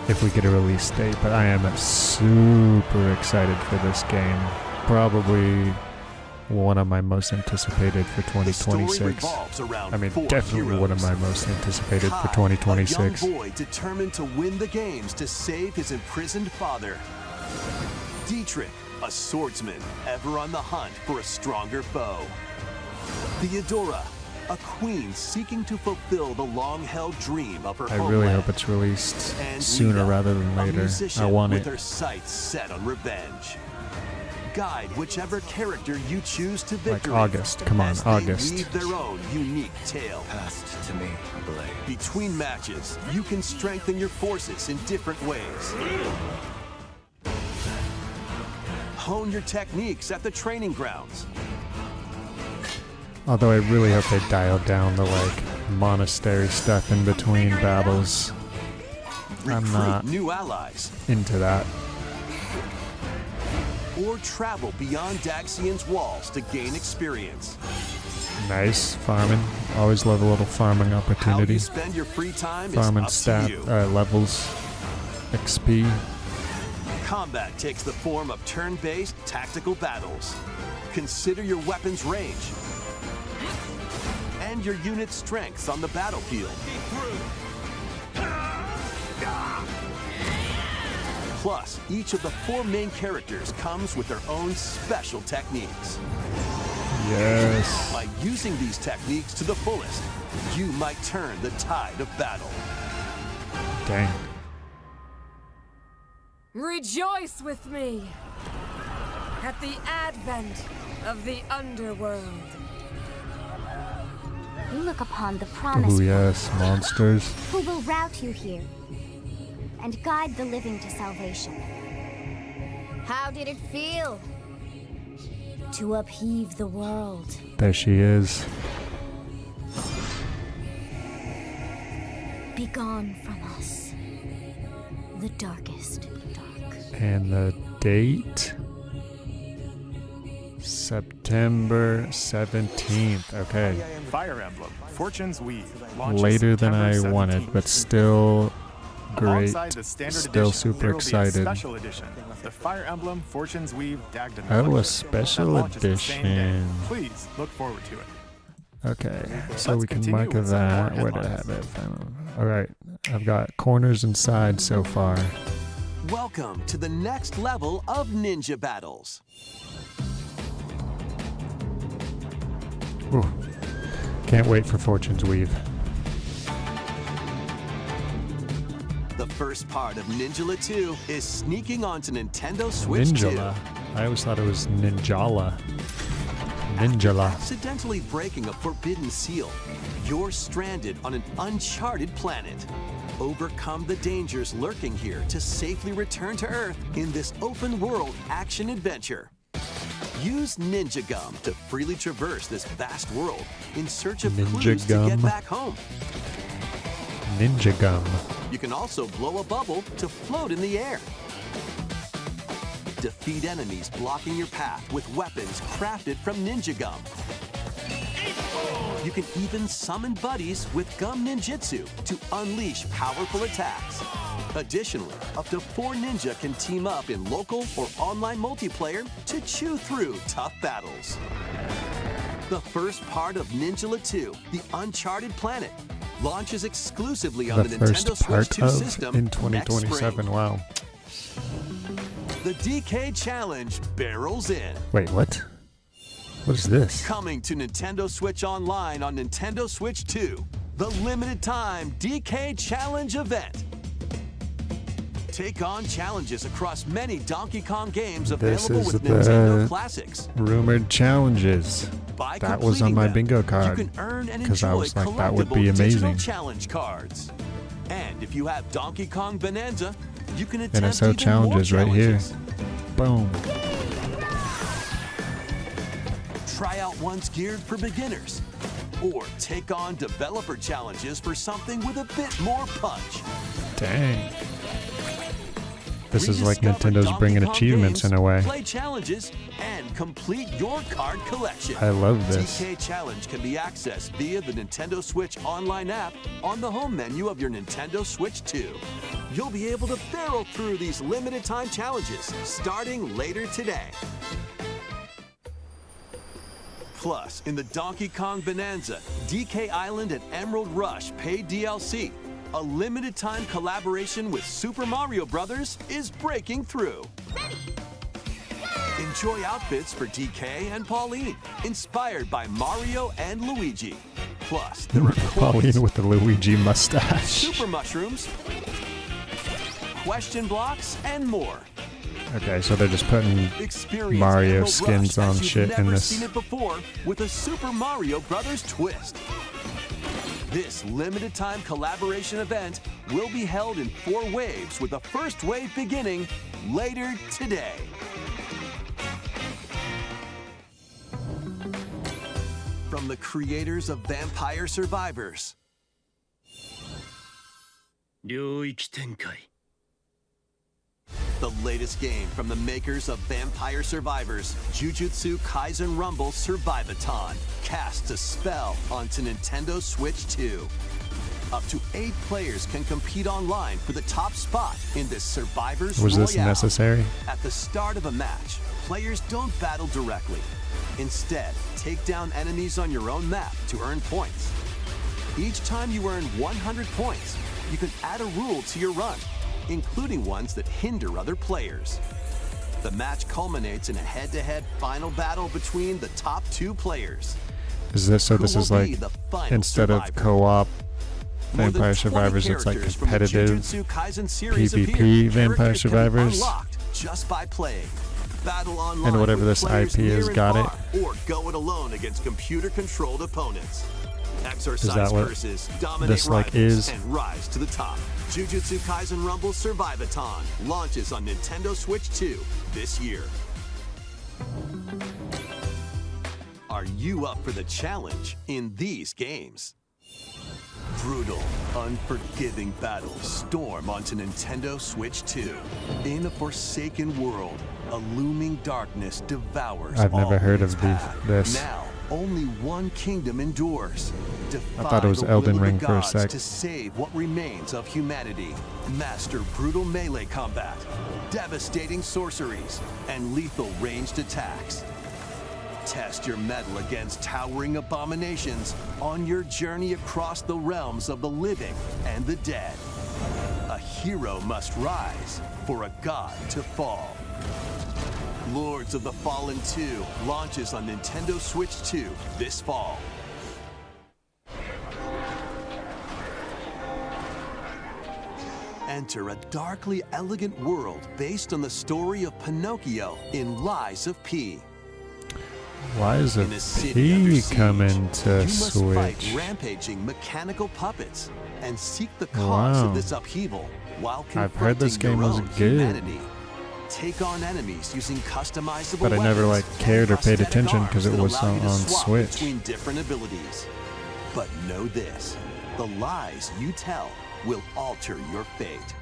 [SPEAKER 1] if we get a release date. But I am super excited for this game. Probably one of my most anticipated for
[SPEAKER 7] The story
[SPEAKER 1] 2026.
[SPEAKER 7] revolves around
[SPEAKER 1] I mean,
[SPEAKER 7] four
[SPEAKER 1] definitely one of
[SPEAKER 7] heroes.
[SPEAKER 1] my most anticipated for
[SPEAKER 7] Kai,
[SPEAKER 1] 2026.
[SPEAKER 7] a young boy determined to win the games to save his imprisoned father. Dietrich, a swordsman ever on the hunt for a stronger foe. Theodora, a queen seeking to fulfill the long-held dream of her
[SPEAKER 1] I
[SPEAKER 7] homeland.
[SPEAKER 1] really hope it's released
[SPEAKER 7] And
[SPEAKER 1] sooner
[SPEAKER 7] Lita,
[SPEAKER 1] rather than
[SPEAKER 7] a
[SPEAKER 1] later.
[SPEAKER 7] musician
[SPEAKER 1] I want
[SPEAKER 7] with
[SPEAKER 1] it.
[SPEAKER 7] her sights set on revenge. Guide whichever character you choose to victory.
[SPEAKER 1] August. Come on,
[SPEAKER 7] as they
[SPEAKER 1] August.
[SPEAKER 7] weave their own unique tale.
[SPEAKER 9] Passed to me, Blade.
[SPEAKER 7] Between matches, you can strengthen your forces in different ways. Hone your techniques at the training grounds.
[SPEAKER 1] Although I really hope they dial down the monastery stuff in between battles. I'm
[SPEAKER 7] Recruit
[SPEAKER 1] not
[SPEAKER 7] new allies.
[SPEAKER 1] into that.
[SPEAKER 7] Or travel beyond Daxian's walls to gain experience.
[SPEAKER 1] Nice farming. Always love a little farming
[SPEAKER 7] How
[SPEAKER 1] opportunity.
[SPEAKER 7] you spend your free time
[SPEAKER 1] Farming
[SPEAKER 7] is up
[SPEAKER 1] stat
[SPEAKER 7] to you.
[SPEAKER 1] levels, XP.
[SPEAKER 7] Combat takes the form of turn-based tactical battles. Consider your weapon's range and your unit's strengths on the battlefield. Plus, each of the 4 main characters comes with their own special techniques.
[SPEAKER 1] Yes.
[SPEAKER 7] By using these techniques to the fullest, you might turn the tide of battle.
[SPEAKER 1] Dang.
[SPEAKER 10] Rejoice with me at the advent of the underworld.
[SPEAKER 11] You look upon the promised
[SPEAKER 1] Ooh,
[SPEAKER 11] one,
[SPEAKER 1] yes, monsters.
[SPEAKER 11] who will route you here and guide the living to salvation. How did it feel to upheave the world?
[SPEAKER 1] There she is.
[SPEAKER 11] Begone from us, the darkest dark.
[SPEAKER 1] And the date? September 17th. Okay.
[SPEAKER 6] Fire Emblem, Fortune's Weave, launches
[SPEAKER 1] Later than I
[SPEAKER 6] September
[SPEAKER 1] wanted,
[SPEAKER 6] 17th.
[SPEAKER 1] but still great.
[SPEAKER 6] Alongside the standard
[SPEAKER 1] Still
[SPEAKER 6] edition,
[SPEAKER 1] super
[SPEAKER 6] there will be a
[SPEAKER 1] excited.
[SPEAKER 6] special edition, the Fire Emblem, Fortune's Weave, Dagdan.
[SPEAKER 1] Oh, a
[SPEAKER 6] Collection,
[SPEAKER 1] special
[SPEAKER 6] that launches the same day.
[SPEAKER 1] edition.
[SPEAKER 6] Please look forward to it.
[SPEAKER 1] Okay, so
[SPEAKER 6] Let's
[SPEAKER 1] we can
[SPEAKER 6] continue
[SPEAKER 1] mark
[SPEAKER 6] with some
[SPEAKER 1] that.
[SPEAKER 6] more
[SPEAKER 1] Where did I
[SPEAKER 6] headlines.
[SPEAKER 1] have it? Alright, I've got corners and sides so far.
[SPEAKER 7] Welcome to the next level of ninja battles.
[SPEAKER 1] Ooh. Can't wait for Fortune's Weave.
[SPEAKER 7] The first part of Ninjala 2 is sneaking onto Nintendo Switch 2.
[SPEAKER 1] Ninjala. I always thought it was Ninjala. Ninjala.
[SPEAKER 7] Accidentally breaking a forbidden seal, you're stranded on an uncharted planet. Overcome the dangers lurking here to safely return to Earth in this open-world action-adventure. Use Ninja Gum to freely traverse this vast world in search of clues to get back home.
[SPEAKER 1] Ninja Gum.
[SPEAKER 7] You can also blow a bubble to float in the air. Defeat enemies blocking your path with weapons crafted from Ninja Gum. You can even summon buddies with Gum Ninjutsu to unleash powerful attacks. Additionally, up to 4 ninja can team up in local or online multiplayer to chew through tough battles. The first part of Ninjala 2, The Uncharted Planet, launches exclusively on the Nintendo Switch 2 system
[SPEAKER 1] in
[SPEAKER 7] next
[SPEAKER 1] 2027.
[SPEAKER 7] spring.
[SPEAKER 1] Wow.
[SPEAKER 7] The DK Challenge barrels in.
[SPEAKER 1] Wait, what? What is this?
[SPEAKER 7] Coming to Nintendo Switch Online on Nintendo Switch 2, the limited time DK Challenge event. Take on challenges across many Donkey Kong games available with Nintendo Classics.
[SPEAKER 1] Rumored challenges.
[SPEAKER 7] By
[SPEAKER 1] that was on my bingo card.
[SPEAKER 7] You can earn and
[SPEAKER 1] because I
[SPEAKER 7] enjoy
[SPEAKER 1] was like, that would be
[SPEAKER 7] collectible digital
[SPEAKER 1] amazing.
[SPEAKER 7] challenge cards. And if you have Donkey Kong Bonanza, you can attempt
[SPEAKER 1] NSO
[SPEAKER 7] even
[SPEAKER 1] challenges
[SPEAKER 7] more
[SPEAKER 1] right here.
[SPEAKER 7] challenges.
[SPEAKER 1] Boom.
[SPEAKER 7] Try out ones geared for beginners. Or take on developer challenges for something with a bit more punch.
[SPEAKER 1] Dang. This is like
[SPEAKER 7] Rediscover
[SPEAKER 1] Nintendo's
[SPEAKER 7] Donkey
[SPEAKER 1] bringing
[SPEAKER 7] Kong
[SPEAKER 1] achievements
[SPEAKER 7] games,
[SPEAKER 1] in a way.
[SPEAKER 7] Play challenges and complete your card collection.
[SPEAKER 1] I love this.
[SPEAKER 7] DK Challenge can be accessed via the Nintendo Switch Online app on the home menu of your Nintendo Switch 2. You'll be able to barrel through these limited time challenges starting later today. Plus, in the Donkey Kong Bonanza, DK Island and Emerald Rush paid DLC, a limited time collaboration with Super Mario Bros. Is breaking through. Enjoy outfits for DK and Pauline, inspired by Mario and Luigi. Plus, there are
[SPEAKER 1] Pauline with the Luigi mustache.
[SPEAKER 7] super mushrooms, question blocks, and more.
[SPEAKER 1] Okay, so they're just putting
[SPEAKER 7] Experience
[SPEAKER 1] Mario
[SPEAKER 7] Emerald
[SPEAKER 1] skins
[SPEAKER 7] Rush
[SPEAKER 1] on
[SPEAKER 7] as you've
[SPEAKER 1] shit in
[SPEAKER 7] never
[SPEAKER 1] this.
[SPEAKER 7] seen it before with a Super Mario Bros. Twist. This limited time collaboration event will be held in 4 waves with the first wave beginning later today. From the creators of Vampire Survivors. The latest game from the makers of Vampire Survivors, Jujutsu Kaisen Rumble Survivathon, casts a spell onto Nintendo Switch 2. Up to 8 players can compete online for the top spot in this Survivors
[SPEAKER 1] Was this
[SPEAKER 7] Royale.
[SPEAKER 1] necessary?
[SPEAKER 7] At the start of a match, players don't battle directly. Instead, take down enemies on your own map to earn points. Each time you earn 100 points, you can add a rule to your run, including ones that hinder other players. The match culminates in a head-to-head final battle between the top 2 players.
[SPEAKER 1] Is this so?
[SPEAKER 7] Who
[SPEAKER 1] This
[SPEAKER 7] will
[SPEAKER 1] is
[SPEAKER 7] be
[SPEAKER 1] like
[SPEAKER 7] the final
[SPEAKER 1] instead
[SPEAKER 7] survivor?
[SPEAKER 1] of co-op
[SPEAKER 7] More than
[SPEAKER 1] Vampire
[SPEAKER 7] 20
[SPEAKER 1] Survivors, it's like
[SPEAKER 7] characters from the
[SPEAKER 1] competitive
[SPEAKER 7] Jujutsu Kaisen series
[SPEAKER 1] PvP
[SPEAKER 7] appear.
[SPEAKER 1] Vampire
[SPEAKER 7] Characters can be
[SPEAKER 1] Survivors.
[SPEAKER 7] unlocked just by playing. Battle online
[SPEAKER 1] And whatever
[SPEAKER 7] with
[SPEAKER 1] this
[SPEAKER 7] players
[SPEAKER 1] IP is,
[SPEAKER 7] near and
[SPEAKER 1] got it.
[SPEAKER 7] far, or go it alone against computer-controlled opponents. Exorcise
[SPEAKER 1] that what
[SPEAKER 7] curses, dominate
[SPEAKER 1] this, like,
[SPEAKER 7] rivals,
[SPEAKER 1] is?
[SPEAKER 7] and rise to the top. Jujutsu Kaisen Rumble Survivathon launches on Nintendo Switch 2 this year. Are you up for the challenge in these games? Brutal, unforgiving battles storm onto Nintendo Switch 2. In a forsaken world, a looming darkness devours
[SPEAKER 1] I've never
[SPEAKER 7] all
[SPEAKER 1] heard
[SPEAKER 7] its
[SPEAKER 1] of
[SPEAKER 7] path.
[SPEAKER 1] this.
[SPEAKER 7] Now, only one kingdom endures.
[SPEAKER 1] I thought it was
[SPEAKER 7] Defy the
[SPEAKER 1] Elden
[SPEAKER 7] will of the
[SPEAKER 1] Ring for a
[SPEAKER 7] gods
[SPEAKER 1] sec.
[SPEAKER 7] to save what remains of humanity. Master brutal melee combat, devastating sorceries, and lethal ranged attacks. Test your mettle against towering abominations on your journey across the realms of the living and the dead. A hero must rise for a god to fall. Lords of the Fallen 2 launches on Nintendo Switch 2 this fall. Enter a darkly elegant world based on the story of Pinocchio in Lies of P.
[SPEAKER 1] Lies of
[SPEAKER 7] In a city under
[SPEAKER 1] P
[SPEAKER 7] siege,
[SPEAKER 1] coming to
[SPEAKER 7] you must fight
[SPEAKER 1] Switch.
[SPEAKER 7] rampaging mechanical puppets and seek the cause
[SPEAKER 1] Wow.
[SPEAKER 7] of this upheaval while
[SPEAKER 1] I've heard this
[SPEAKER 7] confronting
[SPEAKER 1] game
[SPEAKER 7] your
[SPEAKER 1] was
[SPEAKER 7] own
[SPEAKER 1] good.
[SPEAKER 7] humanity. Take on enemies using customizable
[SPEAKER 1] But I never,
[SPEAKER 7] weapons
[SPEAKER 1] like, cared or
[SPEAKER 7] and
[SPEAKER 1] paid
[SPEAKER 7] prosthetic
[SPEAKER 1] attention
[SPEAKER 7] arms
[SPEAKER 1] 'cause it
[SPEAKER 7] that
[SPEAKER 1] was
[SPEAKER 7] allow you to
[SPEAKER 1] on
[SPEAKER 7] swap
[SPEAKER 1] Switch.
[SPEAKER 7] between different abilities. But know this, the lies you tell will alter your fate.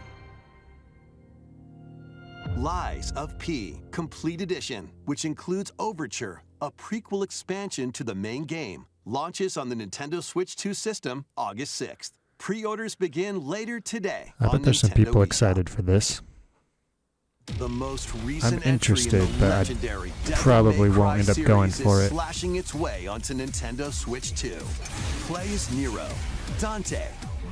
[SPEAKER 7] Lies of P Complete Edition, which includes Overture, a prequel expansion to the main game, launches on the Nintendo Switch 2 system August 6th. Pre-orders begin later today.
[SPEAKER 1] I
[SPEAKER 7] on
[SPEAKER 1] bet there's some
[SPEAKER 7] Nintendo
[SPEAKER 1] people
[SPEAKER 7] eShop.
[SPEAKER 1] excited for this.
[SPEAKER 7] The most recent
[SPEAKER 1] I'm interested,
[SPEAKER 7] entry in the
[SPEAKER 1] but I
[SPEAKER 7] legendary Devil
[SPEAKER 1] probably
[SPEAKER 7] May
[SPEAKER 1] won't
[SPEAKER 7] Cry
[SPEAKER 1] end up going
[SPEAKER 7] series
[SPEAKER 1] for
[SPEAKER 7] is
[SPEAKER 1] it.
[SPEAKER 7] slashing its way onto Nintendo Switch 2. Play as Nero, Dante,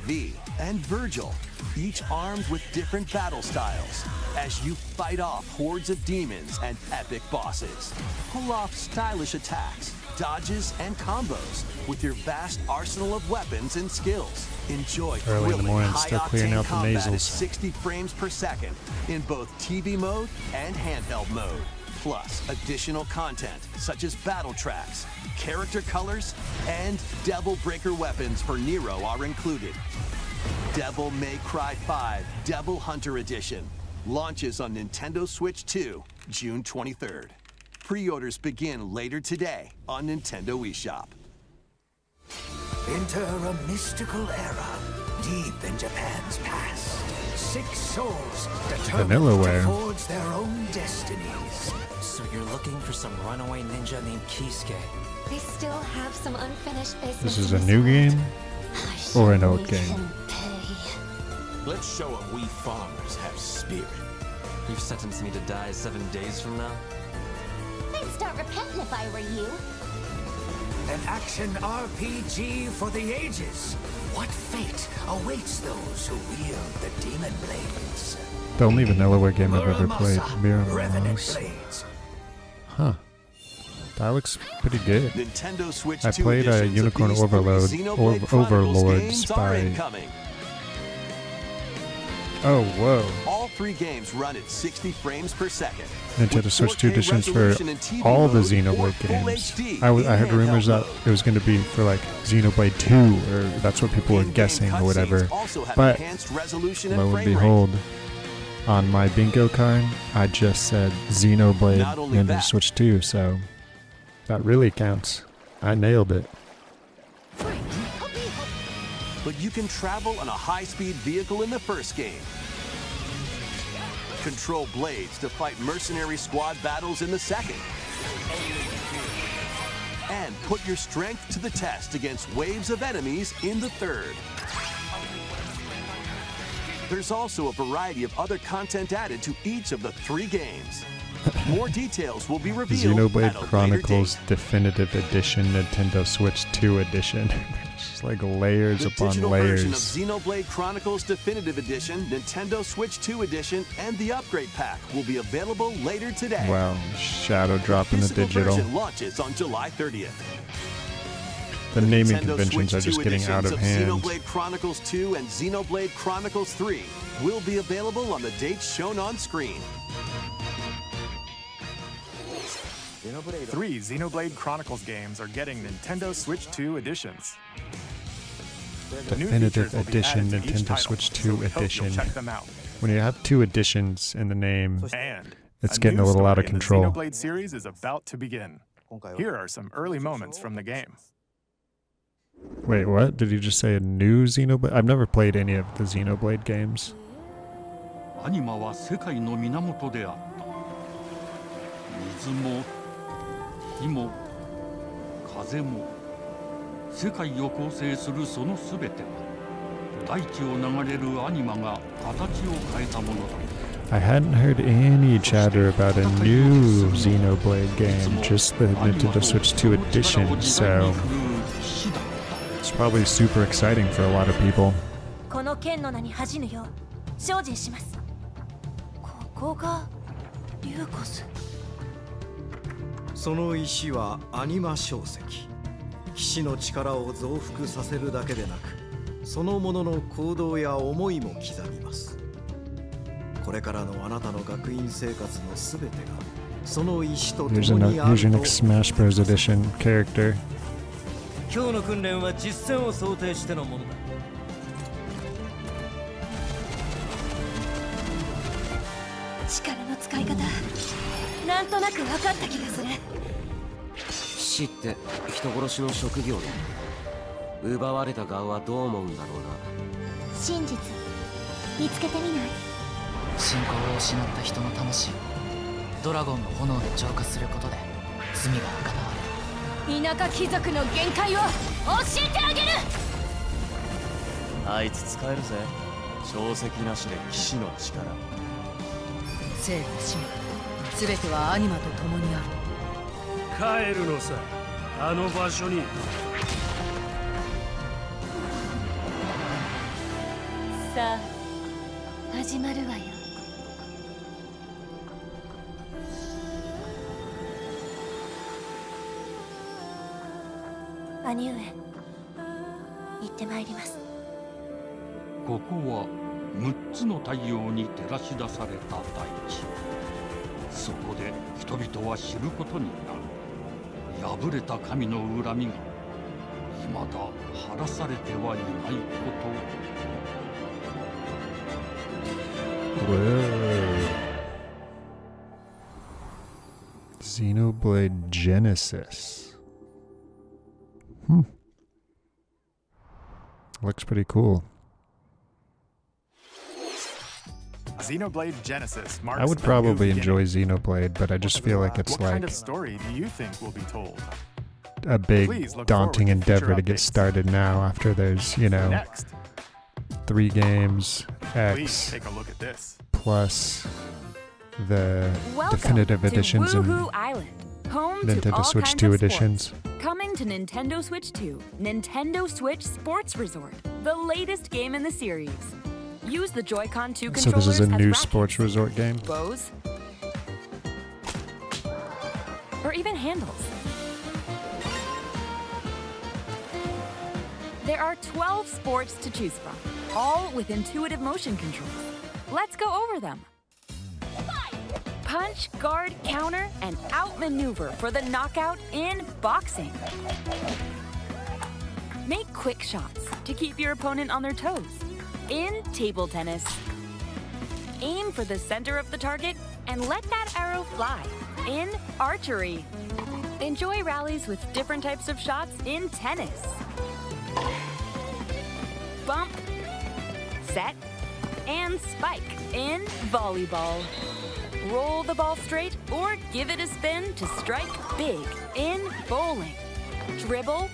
[SPEAKER 7] V, and Virgil, each armed with different battle styles, as you fight off hordes of demons and epic bosses. Pull off stylish attacks, dodges, and combos with your vast arsenal of weapons and skills. Enjoy
[SPEAKER 1] Early in the
[SPEAKER 7] thrilling,
[SPEAKER 1] morning, start clearing
[SPEAKER 7] high-octane
[SPEAKER 1] out the
[SPEAKER 7] combat at
[SPEAKER 1] nasals.
[SPEAKER 7] 60 frames per second in both TV mode and handheld mode. Plus, additional content such as battle tracks, character colors, and Devil Breaker weapons for Nero are included. Devil May Cry 5 Devil Hunter Edition launches on Nintendo Switch 2, June 23rd. Pre-orders begin later today on Nintendo eShop.
[SPEAKER 12] Enter a mystical era deep in Japan's past. 6 souls determined
[SPEAKER 1] Vanillaware.
[SPEAKER 12] to forge their own destinies.
[SPEAKER 9] So you're looking for some runaway ninja named Kisuke.
[SPEAKER 11] They still have some unfinished business.
[SPEAKER 1] This is a new game or an old game?
[SPEAKER 9] Let's show them we farmers have spirit. You've sentenced me to die 7 days from now?
[SPEAKER 11] I'd start repenting if I were you.
[SPEAKER 12] An action RPG for the ages. What fate awaits those who wield the demon blades?
[SPEAKER 1] The only Vanillaware game I've ever played.
[SPEAKER 12] Revenant
[SPEAKER 1] Miramasa.
[SPEAKER 12] blades.
[SPEAKER 1] Huh. That looks pretty good.
[SPEAKER 7] Nintendo Switch
[SPEAKER 1] I
[SPEAKER 7] 2
[SPEAKER 1] played
[SPEAKER 7] editions of
[SPEAKER 1] Unicorn
[SPEAKER 7] these 3
[SPEAKER 1] Overload,
[SPEAKER 7] Xenoblade Chronicles
[SPEAKER 1] Overlords
[SPEAKER 7] games are
[SPEAKER 1] by...
[SPEAKER 7] incoming.
[SPEAKER 1] Oh, whoa.
[SPEAKER 7] All 3 games run at 60 frames per second.
[SPEAKER 1] Nintendo
[SPEAKER 7] with
[SPEAKER 1] Switch 2
[SPEAKER 7] 4K
[SPEAKER 1] editions for
[SPEAKER 7] resolution in TV
[SPEAKER 1] all the
[SPEAKER 7] mode or
[SPEAKER 1] Xenoblade
[SPEAKER 7] Full
[SPEAKER 1] games.
[SPEAKER 7] HD
[SPEAKER 1] I heard
[SPEAKER 7] in
[SPEAKER 1] rumors
[SPEAKER 7] handheld
[SPEAKER 1] that
[SPEAKER 7] mode.
[SPEAKER 1] it was going to be for like Xenoblade 2, or that's what people were
[SPEAKER 7] In-game
[SPEAKER 1] guessing or whatever.
[SPEAKER 7] cutscenes also have
[SPEAKER 1] But
[SPEAKER 7] enhanced resolution and
[SPEAKER 1] lo and
[SPEAKER 7] frame rate.
[SPEAKER 1] behold, on my bingo card, I just said Xenoblade
[SPEAKER 7] Not only
[SPEAKER 1] Nintendo
[SPEAKER 7] that-
[SPEAKER 1] Switch 2, so that really counts. I nailed it.
[SPEAKER 7] But you can travel on a high-speed vehicle in the first game. Control blades to fight mercenary squad battles in the second. And put your strength to the test against waves of enemies in the third. There's also a variety of other content added to each of the 3 games. More details will be revealed
[SPEAKER 1] Xenoblade
[SPEAKER 7] at a later
[SPEAKER 1] Chronicles
[SPEAKER 7] date.
[SPEAKER 1] Definitive Edition Nintendo Switch 2 Edition. It's just like layers
[SPEAKER 7] The
[SPEAKER 1] upon
[SPEAKER 7] digital
[SPEAKER 1] layers.
[SPEAKER 7] version of Xenoblade Chronicles Definitive Edition, Nintendo Switch 2 Edition, and the upgrade pack will be available later today.
[SPEAKER 1] Wow, shadow dropping the
[SPEAKER 7] Physical
[SPEAKER 1] digital.
[SPEAKER 7] version launches on July 30th.
[SPEAKER 1] The naming
[SPEAKER 7] Nintendo
[SPEAKER 1] conventions
[SPEAKER 7] Switch
[SPEAKER 1] are just
[SPEAKER 7] 2
[SPEAKER 1] getting out of
[SPEAKER 7] editions
[SPEAKER 1] hand.
[SPEAKER 7] Xenoblade Chronicles 2 and Xenoblade Chronicles 3 will be available on the dates shown on screen.
[SPEAKER 6] 3 Xenoblade Chronicles games are getting Nintendo Switch 2 editions. New
[SPEAKER 1] Definitive
[SPEAKER 6] features will be
[SPEAKER 1] Edition
[SPEAKER 6] added to each
[SPEAKER 1] Nintendo
[SPEAKER 6] title,
[SPEAKER 1] Switch
[SPEAKER 6] so
[SPEAKER 1] 2
[SPEAKER 6] we hope you'll
[SPEAKER 1] Edition.
[SPEAKER 6] check them out.
[SPEAKER 1] When you have 2 editions in the name,
[SPEAKER 6] And
[SPEAKER 1] it's
[SPEAKER 6] a
[SPEAKER 1] getting
[SPEAKER 6] new
[SPEAKER 1] a little out of
[SPEAKER 6] story in the
[SPEAKER 1] control.
[SPEAKER 6] Xenoblade series is about to begin. Here are some early moments from the game.
[SPEAKER 1] Wait, what? Did you just say a new Xenoblade? I've never played any of the Xenoblade games.
[SPEAKER 13] アニマは世界の源であった。水も火も風も世界を構成するそのすべては大地を流れるアニマが形を変えたものだ。
[SPEAKER 1] I hadn't heard any chatter about a new Xenoblade game, just the Nintendo Switch 2 edition, so it's probably super exciting for a lot of people.
[SPEAKER 8] この剣の名に恥じぬよう精進します。ここがリューコス。
[SPEAKER 14] その石はアニマ小石。騎士の力を増幅させるだけでなく、そのものの行動や思いも刻みます。これからのあなたの学院生活のすべてがその石と共にある
[SPEAKER 1] Here's your next Smash Bros. Edition character.
[SPEAKER 15] 今日の訓練は実戦を想定してのものだ。
[SPEAKER 8] 力の使い方、なんとなく分かった気がする。
[SPEAKER 16] 騎士って人殺しの職業だ。奪われた側はどう思うんだろうな。
[SPEAKER 11] 真実見つけてみない？
[SPEAKER 17] 信仰を失った人の魂をドラゴンの炎で浄化することで罪が贖われる。
[SPEAKER 8] 田舎貴族の限界を教えてあげる。
[SPEAKER 18] あいつ使えるぜ。小石なしで騎士の力。
[SPEAKER 10] 生と死すべてはアニマと共にある。
[SPEAKER 19] 帰るのさ、あの場所に。
[SPEAKER 8] さあ始まるわよ。兄上、行ってまいります。
[SPEAKER 13] ここは6つの太陽に照らし出された大地。そこで人々は知ることになる。敗れた神の恨みが未だ晴らされてはいないこと。
[SPEAKER 1] Xenoblade Genesis. Looks pretty cool.
[SPEAKER 6] Xenoblade Genesis marks
[SPEAKER 1] I would
[SPEAKER 6] the
[SPEAKER 1] probably
[SPEAKER 6] new
[SPEAKER 1] enjoy Xenoblade, but I just feel like it's
[SPEAKER 6] What kind
[SPEAKER 1] like
[SPEAKER 6] of story do you think will be told?
[SPEAKER 1] a big,
[SPEAKER 6] Please look
[SPEAKER 1] daunting
[SPEAKER 6] forward to future
[SPEAKER 1] endeavor to get
[SPEAKER 6] updates.
[SPEAKER 1] started now after there's, you know,
[SPEAKER 6] Next,
[SPEAKER 1] 3 games,
[SPEAKER 6] please
[SPEAKER 1] X,
[SPEAKER 6] take a look at this.
[SPEAKER 1] plus the
[SPEAKER 8] Welcome
[SPEAKER 1] definitive
[SPEAKER 8] to
[SPEAKER 1] editions and
[SPEAKER 8] Woohoo Island, home to
[SPEAKER 1] Nintendo
[SPEAKER 8] all
[SPEAKER 1] Switch
[SPEAKER 8] kinds
[SPEAKER 1] 2
[SPEAKER 8] of
[SPEAKER 1] editions.
[SPEAKER 8] sports. Coming to Nintendo Switch 2, Nintendo Switch Sports Resort, the latest game in the series. Use the Joy-Con 2
[SPEAKER 1] So
[SPEAKER 8] controllers
[SPEAKER 1] this is a
[SPEAKER 8] as
[SPEAKER 1] new
[SPEAKER 8] rackets,
[SPEAKER 1] sports resort game?
[SPEAKER 8] bows, or even handles. There are 12 sports to choose from, all with intuitive motion controls. Let's go over them. Punch, guard, counter, and outmaneuver for the knockout in boxing. Make quick shots to keep your opponent on their toes. In table tennis, aim for the center of the target and let that arrow fly. In archery, enjoy rallies with different types of shots in tennis. Bump, set, and spike in volleyball. Roll the ball straight or give it a spin to strike big in bowling. Dribble,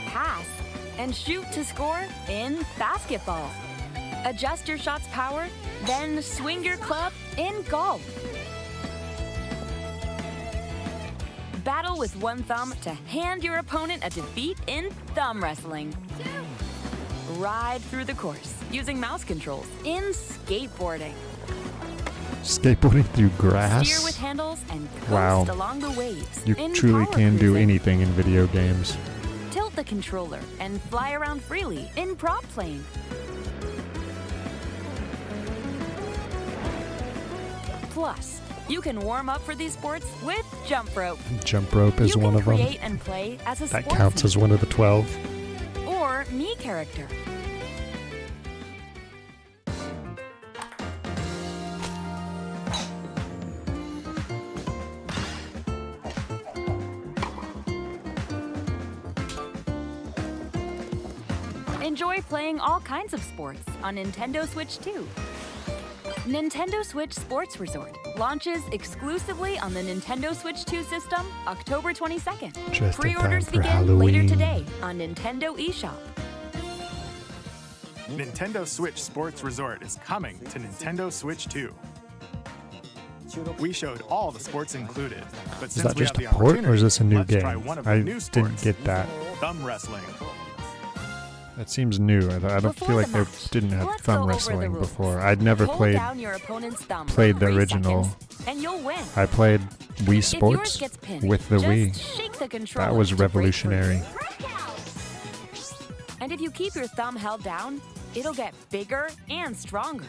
[SPEAKER 8] pass, and shoot to score in basketball. Adjust your shot's power, then swing your club in golf. Battle with one thumb to hand your opponent a defeat in thumb wrestling. Ride through the course using mouse controls in skateboarding.
[SPEAKER 1] Skateboarding through grass?
[SPEAKER 8] Steer with handles and coast
[SPEAKER 1] Wow.
[SPEAKER 8] along the waves.
[SPEAKER 1] You
[SPEAKER 8] in
[SPEAKER 1] truly
[SPEAKER 8] power
[SPEAKER 1] can do
[SPEAKER 8] cruising.
[SPEAKER 1] anything in video games.
[SPEAKER 8] Tilt the controller and fly around freely in prop plane. Plus, you can warm up for these sports with jump rope.
[SPEAKER 1] Jump rope is
[SPEAKER 8] you
[SPEAKER 1] one
[SPEAKER 8] can
[SPEAKER 1] of them.
[SPEAKER 8] create and play as a
[SPEAKER 1] That counts as one of the 12.
[SPEAKER 8] or me character. Enjoy playing all kinds of sports on Nintendo Switch 2. Nintendo Switch Sports Resort launches exclusively on the Nintendo Switch 2 system October 22nd.
[SPEAKER 1] Just in
[SPEAKER 8] Pre-orders
[SPEAKER 1] time for
[SPEAKER 8] begin later
[SPEAKER 1] Halloween.
[SPEAKER 8] today on Nintendo eShop.
[SPEAKER 6] Nintendo Switch Sports Resort is coming to Nintendo Switch 2. We showed all the sports included, but
[SPEAKER 1] Is
[SPEAKER 6] since
[SPEAKER 1] that
[SPEAKER 6] we
[SPEAKER 1] just
[SPEAKER 6] have
[SPEAKER 1] a
[SPEAKER 6] the
[SPEAKER 1] port or is
[SPEAKER 6] opportunity,
[SPEAKER 1] this a new
[SPEAKER 6] let's try
[SPEAKER 1] game?
[SPEAKER 6] one of the
[SPEAKER 1] I
[SPEAKER 6] new
[SPEAKER 1] didn't
[SPEAKER 6] sports.
[SPEAKER 1] get that.
[SPEAKER 6] Thumb wrestling.
[SPEAKER 1] That seems new. I don't
[SPEAKER 8] Before
[SPEAKER 1] feel like
[SPEAKER 8] the
[SPEAKER 1] they
[SPEAKER 8] match,
[SPEAKER 1] didn't have
[SPEAKER 8] let's
[SPEAKER 1] thumb
[SPEAKER 8] go over the
[SPEAKER 1] wrestling
[SPEAKER 8] rules.
[SPEAKER 1] before. I'd never
[SPEAKER 8] Hold
[SPEAKER 1] played
[SPEAKER 8] down your opponent's thumb for
[SPEAKER 1] played the
[SPEAKER 8] 3
[SPEAKER 1] original.
[SPEAKER 8] seconds, and you'll win.
[SPEAKER 1] I played Wii
[SPEAKER 8] If yours
[SPEAKER 1] Sports
[SPEAKER 8] gets pinned,
[SPEAKER 1] with the
[SPEAKER 8] just
[SPEAKER 1] Wii.
[SPEAKER 8] shake the controller
[SPEAKER 1] That was
[SPEAKER 8] to break free.
[SPEAKER 1] revolutionary.
[SPEAKER 8] And if you keep your thumb held down, it'll get bigger and stronger.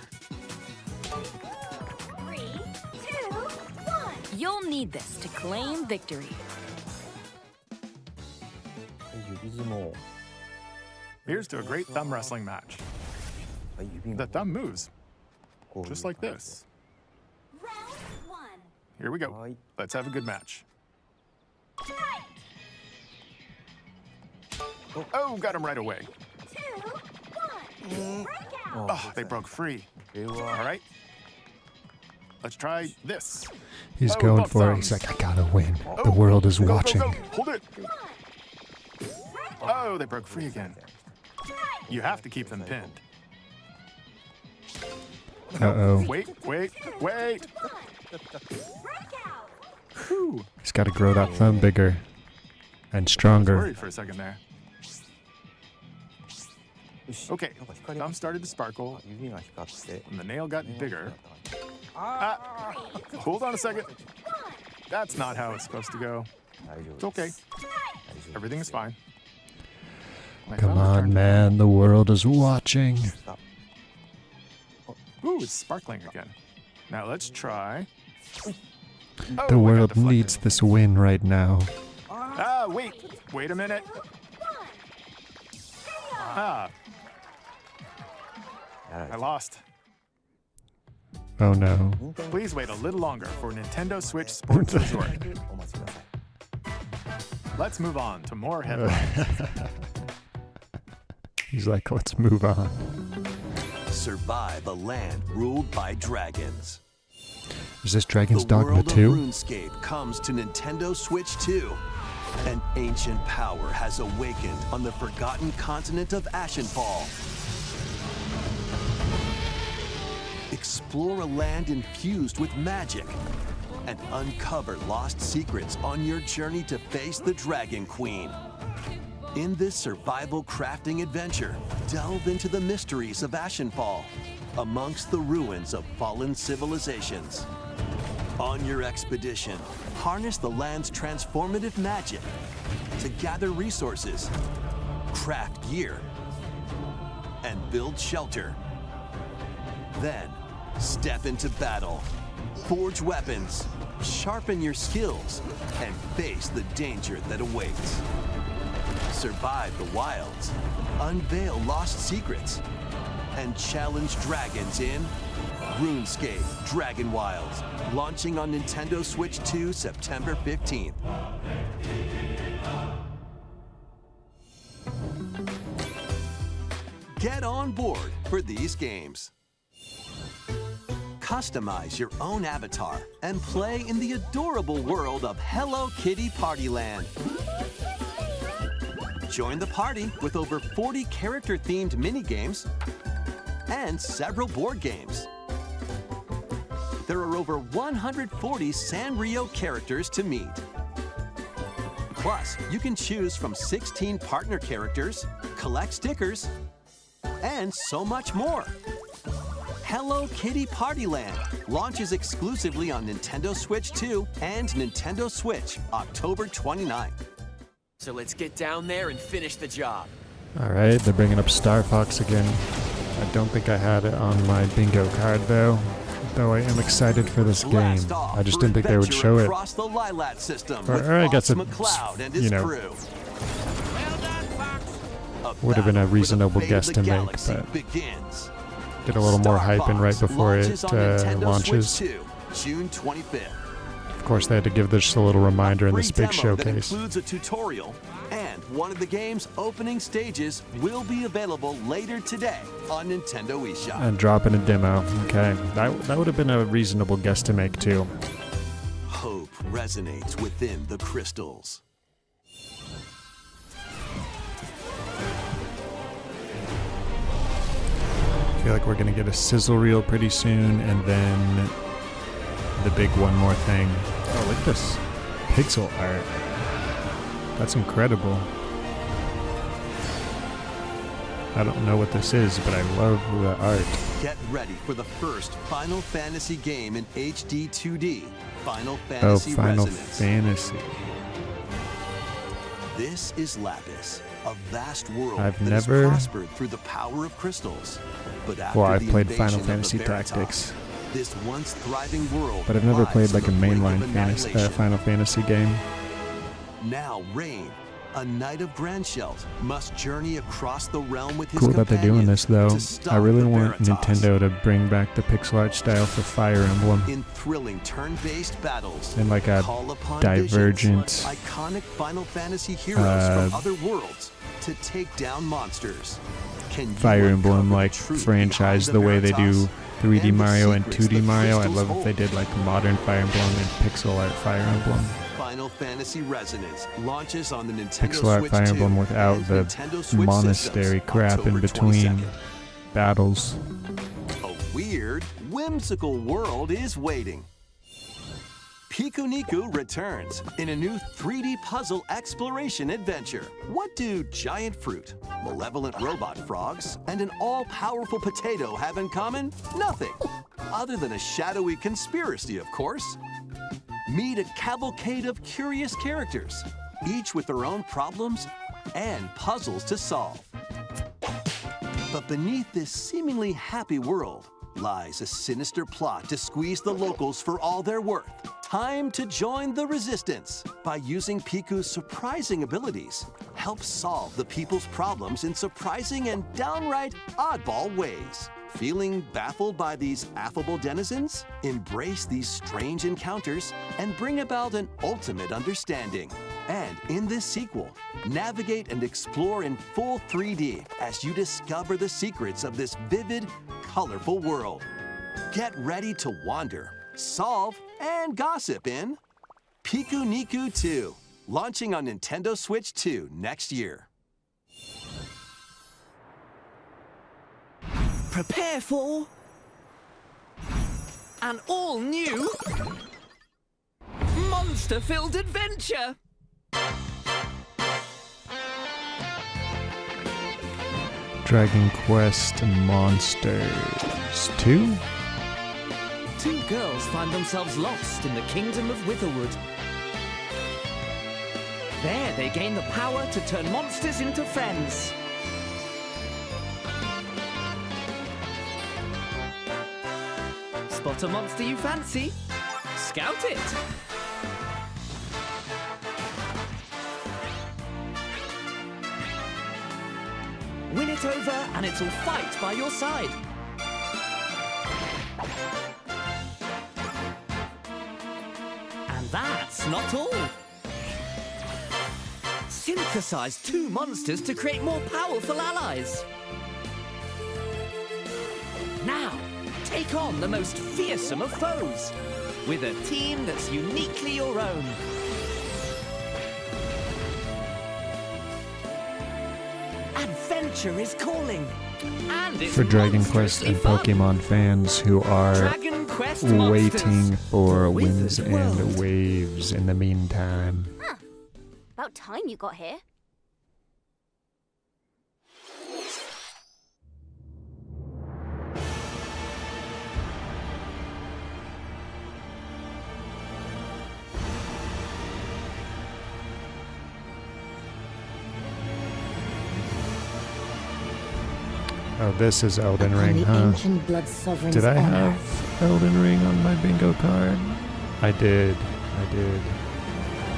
[SPEAKER 11] 3, 2, 1.
[SPEAKER 8] You'll need this to claim victory.
[SPEAKER 6] Here's to a great thumb wrestling match. The thumb moves, just like this. Here we go. Let's have a good match. Oh, got him right away.
[SPEAKER 11] 2, 1.
[SPEAKER 6] Oh, they broke free. All right. Let's try this.
[SPEAKER 1] He's
[SPEAKER 6] Oh,
[SPEAKER 1] going
[SPEAKER 6] both
[SPEAKER 1] for it.
[SPEAKER 6] thumbs.
[SPEAKER 1] He's like, I gotta win. The world is
[SPEAKER 6] Go, go,
[SPEAKER 1] watching.
[SPEAKER 6] go. Hold it. Oh, they broke free again. You have to keep them pinned.
[SPEAKER 1] Uh-oh.
[SPEAKER 6] Wait. Whew.
[SPEAKER 1] He's got to grow that thumb bigger and
[SPEAKER 6] I was
[SPEAKER 1] stronger.
[SPEAKER 6] worried for a second there. Okay, thumb started to sparkle, and the nail got bigger. Hold on a second. That's not how it's supposed to go. It's okay. Everything is fine. My
[SPEAKER 1] Come
[SPEAKER 6] thumb is
[SPEAKER 1] on,
[SPEAKER 6] turned-
[SPEAKER 1] man. The world is watching.
[SPEAKER 6] Ooh, it's sparkling again. Now let's try. Oh, I
[SPEAKER 1] The
[SPEAKER 6] got
[SPEAKER 1] world
[SPEAKER 6] deflected.
[SPEAKER 1] needs this win right now.
[SPEAKER 6] Wait a minute. I lost.
[SPEAKER 1] Oh no.
[SPEAKER 6] Please wait a little longer for Nintendo Switch Sports Resort. Let's move on to more headlines.
[SPEAKER 1] He's like, let's move on.
[SPEAKER 7] Survive a land ruled by dragons.
[SPEAKER 1] Is this Dragon's
[SPEAKER 7] The
[SPEAKER 1] Dogma
[SPEAKER 7] world
[SPEAKER 1] 2?
[SPEAKER 7] of RuneScape comes to Nintendo Switch 2. An ancient power has awakened on the forgotten continent of Ashenfall. Explore a land infused with magic and uncover lost secrets on your journey to face the Dragon Queen. In this survival crafting adventure, delve into the mysteries of Ashenfall amongst the ruins of fallen civilizations. On your expedition, harness the land's transformative magic to gather resources, craft gear, and build shelter. Then, step into battle, forge weapons, sharpen your skills, and face the danger that awaits. Survive the wilds, unveil lost secrets, and challenge dragons in RuneScape Dragon Wilds, launching on Nintendo Switch 2 September 15th. Get on board for these games. Customize your own avatar and play in the adorable world of Hello Kitty Partyland. Join the party with over 40 character-themed minigames and several board games. There are over 140 Sanrio characters to meet. Plus, you can choose from 16 partner characters, collect stickers, and so much more. Hello Kitty Partyland launches exclusively on Nintendo Switch 2 and Nintendo Switch October 29th.
[SPEAKER 20] So let's get down there and finish the job.
[SPEAKER 1] Alright, they're bringing up Star Fox again. I don't think I had it on my bingo card though. Though I am excited for this game.
[SPEAKER 7] Blast off
[SPEAKER 1] I just
[SPEAKER 7] for
[SPEAKER 1] didn't think they would
[SPEAKER 7] adventure
[SPEAKER 1] show it.
[SPEAKER 7] across the Lilat system
[SPEAKER 1] Or
[SPEAKER 7] with
[SPEAKER 1] I guess
[SPEAKER 7] Fox
[SPEAKER 1] it's,
[SPEAKER 7] McCloud and his
[SPEAKER 1] you know,
[SPEAKER 7] crew.
[SPEAKER 1] would have been a
[SPEAKER 7] Battle for the
[SPEAKER 1] reasonable
[SPEAKER 7] fate
[SPEAKER 1] guess
[SPEAKER 7] of
[SPEAKER 1] to
[SPEAKER 7] the
[SPEAKER 1] make,
[SPEAKER 7] galaxy
[SPEAKER 1] but
[SPEAKER 7] begins.
[SPEAKER 1] get a little more hype in right before
[SPEAKER 7] Launches
[SPEAKER 1] it
[SPEAKER 7] on Nintendo
[SPEAKER 1] launches.
[SPEAKER 7] Switch 2, June 25th.
[SPEAKER 1] Of course, they had to give this a little reminder in this big
[SPEAKER 7] Free demo that
[SPEAKER 1] showcase.
[SPEAKER 7] includes a tutorial, and one of the game's opening stages will be available later today on Nintendo eShop.
[SPEAKER 1] And dropping a demo. Okay, that would have been a reasonable guess to make too.
[SPEAKER 7] Hope resonates within the crystals.
[SPEAKER 1] I feel like we're gonna get a sizzle reel pretty soon, and then the big one more thing. Oh, look at this pixel art. That's incredible. I don't know what this is, but I love the art.
[SPEAKER 7] Get ready for the first Final Fantasy game in HD 2D, Final
[SPEAKER 1] Oh,
[SPEAKER 7] Fantasy
[SPEAKER 1] Final
[SPEAKER 7] Resonance.
[SPEAKER 1] Fantasy.
[SPEAKER 7] This is Lapis, a vast world
[SPEAKER 1] I've
[SPEAKER 7] that
[SPEAKER 1] never-
[SPEAKER 7] has prospered through the power of crystals. But after
[SPEAKER 1] Well, I've
[SPEAKER 7] the
[SPEAKER 1] played
[SPEAKER 7] invasion
[SPEAKER 1] Final
[SPEAKER 7] of the
[SPEAKER 1] Fantasy
[SPEAKER 7] Veritas,
[SPEAKER 1] Tactics,
[SPEAKER 7] this once thriving world
[SPEAKER 1] but I've never
[SPEAKER 7] lies
[SPEAKER 1] played like a
[SPEAKER 7] on the brink of
[SPEAKER 1] mainline
[SPEAKER 7] annihilation.
[SPEAKER 1] Final Fantasy game.
[SPEAKER 7] Now Rain, a knight of Grandshelt, must journey across the realm with his
[SPEAKER 1] Cool that they're doing this though.
[SPEAKER 7] to stop
[SPEAKER 1] I really
[SPEAKER 7] the
[SPEAKER 1] want
[SPEAKER 7] Veritas.
[SPEAKER 1] Nintendo to bring back the pixel art style for Fire Emblem
[SPEAKER 7] In thrilling turn-based battles,
[SPEAKER 1] and like a
[SPEAKER 7] call upon
[SPEAKER 1] divergent
[SPEAKER 7] visions, iconic Final Fantasy heroes from other worlds to take down monsters. Can you
[SPEAKER 1] Fire Emblem
[SPEAKER 7] uncover
[SPEAKER 1] like
[SPEAKER 7] the truth
[SPEAKER 1] franchise
[SPEAKER 7] behind
[SPEAKER 1] the way they do
[SPEAKER 7] Veritas
[SPEAKER 1] 3D
[SPEAKER 7] and the
[SPEAKER 1] Mario and
[SPEAKER 7] secrets
[SPEAKER 1] 2D
[SPEAKER 7] the
[SPEAKER 1] Mario. I'd
[SPEAKER 7] crystals
[SPEAKER 1] love if they
[SPEAKER 7] hold?
[SPEAKER 1] did like modern Fire Emblem and pixel art Fire Emblem.
[SPEAKER 7] Final Fantasy Resonance launches on the Nintendo
[SPEAKER 1] Pixel art
[SPEAKER 7] Switch
[SPEAKER 1] Fire
[SPEAKER 7] 2
[SPEAKER 1] Emblem without
[SPEAKER 7] and
[SPEAKER 1] the
[SPEAKER 7] Nintendo Switch
[SPEAKER 1] monastery
[SPEAKER 7] systems,
[SPEAKER 1] crap in
[SPEAKER 7] October
[SPEAKER 1] between
[SPEAKER 7] 22nd.
[SPEAKER 1] battles.
[SPEAKER 7] A weird, whimsical world is waiting. Pikuniku returns in a new 3D puzzle exploration adventure. What do giant fruit, malevolent robot frogs, and an all-powerful potato have in common? Nothing. Other than a shadowy conspiracy, of course. Meet a cavalcade of curious characters, each with their own problems and puzzles to solve. But beneath this seemingly happy world lies a sinister plot to squeeze the locals for all they're worth. Time to join the resistance by using Piku's surprising abilities. Help solve the people's problems in surprising and downright oddball ways. Feeling baffled by these affable denizens? Embrace these strange encounters and bring about an ultimate understanding. And in this sequel, navigate and explore in full 3D as you discover the secrets of this vivid, colorful world. Get ready to wander, solve, and gossip in Pikuniku 2, launching on Nintendo Switch 2 next year.
[SPEAKER 21] Prepare for an all-new monster-filled adventure.
[SPEAKER 1] Dragon Quest Monsters 2?
[SPEAKER 21] Two girls find themselves lost in the kingdom of Witherwood. There, they gain the power to turn monsters into friends. Spot a monster you fancy? Scout it! Win it over and it'll fight by your side. And that's not all. Synthesize two monsters to create more powerful allies. Now, take on the most fearsome of foes with a team that's uniquely your own. Adventure is calling. And it's
[SPEAKER 1] For Dragon Quest and Pokemon fans who are
[SPEAKER 21] Dragon Quest
[SPEAKER 1] waiting
[SPEAKER 21] Monsters.
[SPEAKER 1] for Winds and Waves in the meantime.
[SPEAKER 11] Huh. About time you got here.
[SPEAKER 1] Oh, this is Elden
[SPEAKER 22] Upon
[SPEAKER 1] Ring,
[SPEAKER 22] the
[SPEAKER 1] huh?
[SPEAKER 22] ancient blood sovereign's
[SPEAKER 1] Did I
[SPEAKER 22] honor.
[SPEAKER 1] have Elden Ring on my bingo card? I did.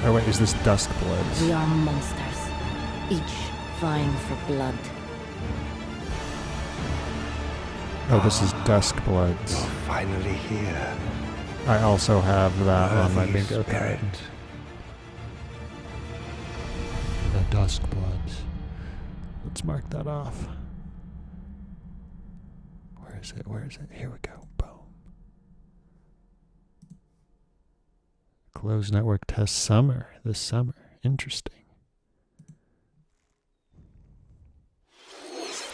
[SPEAKER 1] Oh wait, is this Dusk Bloods?
[SPEAKER 22] We are monsters, each vying for blood.
[SPEAKER 1] Oh, this is Dusk Bloods.
[SPEAKER 23] Finally here.
[SPEAKER 1] I also have that on my
[SPEAKER 23] Worthy
[SPEAKER 1] bingo
[SPEAKER 23] spirit.
[SPEAKER 1] card. The Dusk Bloods. Let's mark that off. Where is it? Where is it? Here we go. Boom. Closed network test summer. This summer. Interesting.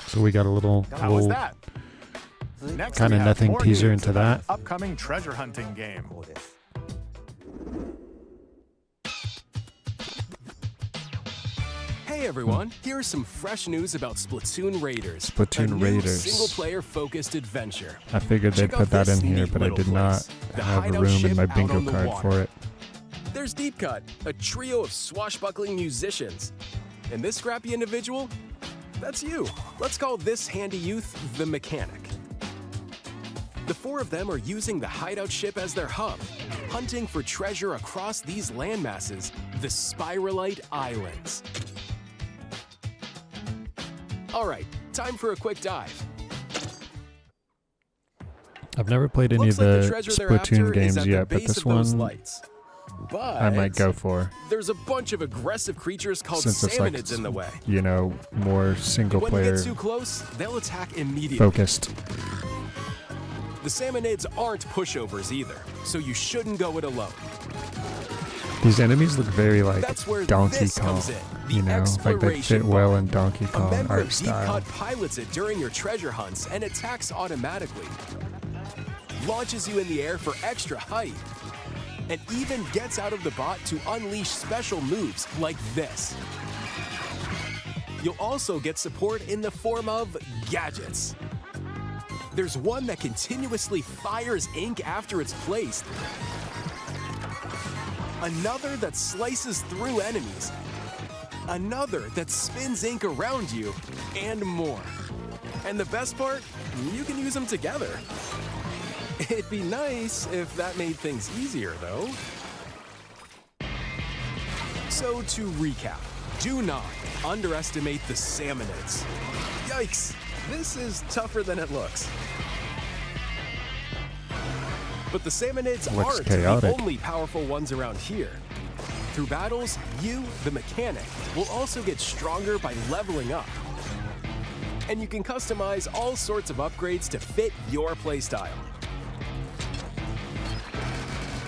[SPEAKER 1] So we got a little,
[SPEAKER 6] How was that? Next,
[SPEAKER 1] kind
[SPEAKER 6] we
[SPEAKER 1] of
[SPEAKER 6] have
[SPEAKER 1] nothing
[SPEAKER 6] more
[SPEAKER 1] teaser
[SPEAKER 6] news
[SPEAKER 1] into
[SPEAKER 6] about
[SPEAKER 1] that.
[SPEAKER 6] an upcoming treasure hunting game.
[SPEAKER 2] Hey everyone, here's some fresh news about Splatoon Raiders.
[SPEAKER 1] Splatoon
[SPEAKER 2] a new
[SPEAKER 1] Raiders.
[SPEAKER 2] single-player focused adventure.
[SPEAKER 1] I figured they'd
[SPEAKER 2] Check
[SPEAKER 1] put
[SPEAKER 2] out
[SPEAKER 1] that
[SPEAKER 2] this
[SPEAKER 1] in here,
[SPEAKER 2] neat
[SPEAKER 1] but I
[SPEAKER 2] little
[SPEAKER 1] did not
[SPEAKER 2] place. The
[SPEAKER 1] have a
[SPEAKER 2] hideout
[SPEAKER 1] room in
[SPEAKER 2] ship
[SPEAKER 1] my
[SPEAKER 2] out
[SPEAKER 1] bingo
[SPEAKER 2] on the
[SPEAKER 1] card
[SPEAKER 2] water.
[SPEAKER 1] for it.
[SPEAKER 2] There's Deep Cut, a trio of swashbuckling musicians. And this scrappy individual? That's you. Let's call this handy youth the mechanic. The four of them are using the hideout ship as their hub, hunting for treasure across these landmasses, the Spiralite Islands. All right, time for a quick dive.
[SPEAKER 1] I've never played any
[SPEAKER 2] Looks
[SPEAKER 1] of
[SPEAKER 2] like
[SPEAKER 1] the
[SPEAKER 2] treasure they're after
[SPEAKER 1] Splatoon
[SPEAKER 2] is
[SPEAKER 1] games
[SPEAKER 2] at the
[SPEAKER 1] yet, but
[SPEAKER 2] base
[SPEAKER 1] this
[SPEAKER 2] of those
[SPEAKER 1] one
[SPEAKER 2] lights. But
[SPEAKER 1] I might go for.
[SPEAKER 2] there's a bunch of aggressive creatures called
[SPEAKER 1] Since it's like,
[SPEAKER 2] salmonids in the way.
[SPEAKER 1] you know, more single
[SPEAKER 2] When you
[SPEAKER 1] player
[SPEAKER 2] get too close, they'll attack immediately.
[SPEAKER 1] focused.
[SPEAKER 2] The salmonids aren't pushovers either, so you shouldn't go it alone.
[SPEAKER 1] These enemies look very like
[SPEAKER 2] That's where
[SPEAKER 1] Donkey
[SPEAKER 2] this
[SPEAKER 1] Kong,
[SPEAKER 2] comes in, the
[SPEAKER 1] you know, like they
[SPEAKER 2] exploration
[SPEAKER 1] fit well in Donkey
[SPEAKER 2] A
[SPEAKER 1] Kong
[SPEAKER 2] member
[SPEAKER 1] art
[SPEAKER 2] of Deep
[SPEAKER 1] style.
[SPEAKER 2] Cut pilots it during your treasure hunts and attacks automatically. Launches you in the air for extra height. And even gets out of the bot to unleash special moves like this. You'll also get support in the form of gadgets. There's one that continuously fires ink after it's placed. Another that slices through enemies. Another that spins ink around you, and more. And the best part, you can use them together. It'd be nice if that made things easier, though. So to recap, do not underestimate the salmonids. Yikes, this is tougher than it looks. But the salmonids
[SPEAKER 1] Looks
[SPEAKER 2] aren't
[SPEAKER 1] chaotic.
[SPEAKER 2] the only powerful ones around here. Through battles, you, the mechanic, will also get stronger by leveling up. And you can customize all sorts of upgrades to fit your playstyle.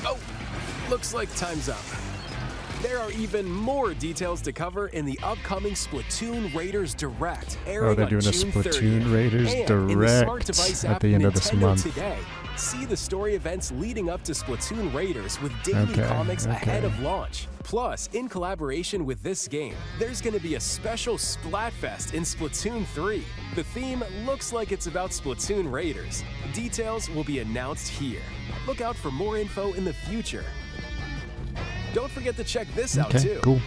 [SPEAKER 2] Oh, looks like time's up. There are even more details to cover in the upcoming Splatoon Raiders Direct, airing
[SPEAKER 1] they're
[SPEAKER 2] on
[SPEAKER 1] doing a
[SPEAKER 2] June
[SPEAKER 1] Splatoon
[SPEAKER 2] 30th.
[SPEAKER 1] Raiders
[SPEAKER 2] And in the smart
[SPEAKER 1] Direct
[SPEAKER 2] device
[SPEAKER 1] at
[SPEAKER 2] app
[SPEAKER 1] the end of this
[SPEAKER 2] Nintendo
[SPEAKER 1] month.
[SPEAKER 2] Today, see the story events leading up to Splatoon Raiders with daily
[SPEAKER 1] Okay,
[SPEAKER 2] comics ahead
[SPEAKER 1] okay.
[SPEAKER 2] of launch. Plus, in collaboration with this game, there's going to be a special Splatfest in Splatoon 3. The theme looks like it's about Splatoon Raiders. Details will be announced here. Look out for more info in the future. Don't forget to check this out
[SPEAKER 1] Okay,
[SPEAKER 2] too.
[SPEAKER 1] cool.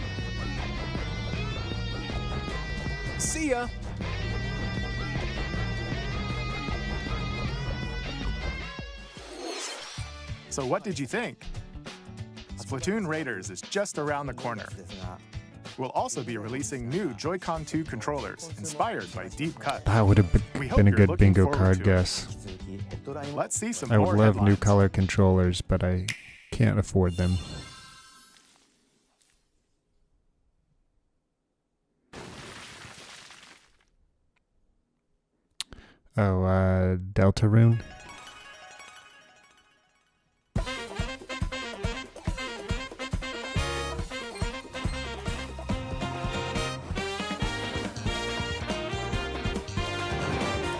[SPEAKER 2] See ya!
[SPEAKER 6] So what did you think? Splatoon Raiders is just around the corner. We'll also be releasing new Joy-Con 2 controllers inspired by Deep Cut.
[SPEAKER 1] That would have
[SPEAKER 6] We hope
[SPEAKER 1] been a
[SPEAKER 6] you're
[SPEAKER 1] good
[SPEAKER 6] looking
[SPEAKER 1] bingo
[SPEAKER 6] forward
[SPEAKER 1] card
[SPEAKER 6] to it.
[SPEAKER 1] guess.
[SPEAKER 6] Let's see some
[SPEAKER 1] I would
[SPEAKER 6] more
[SPEAKER 1] love new
[SPEAKER 6] headlines.
[SPEAKER 1] color controllers, but I can't afford them. Oh, Deltarune.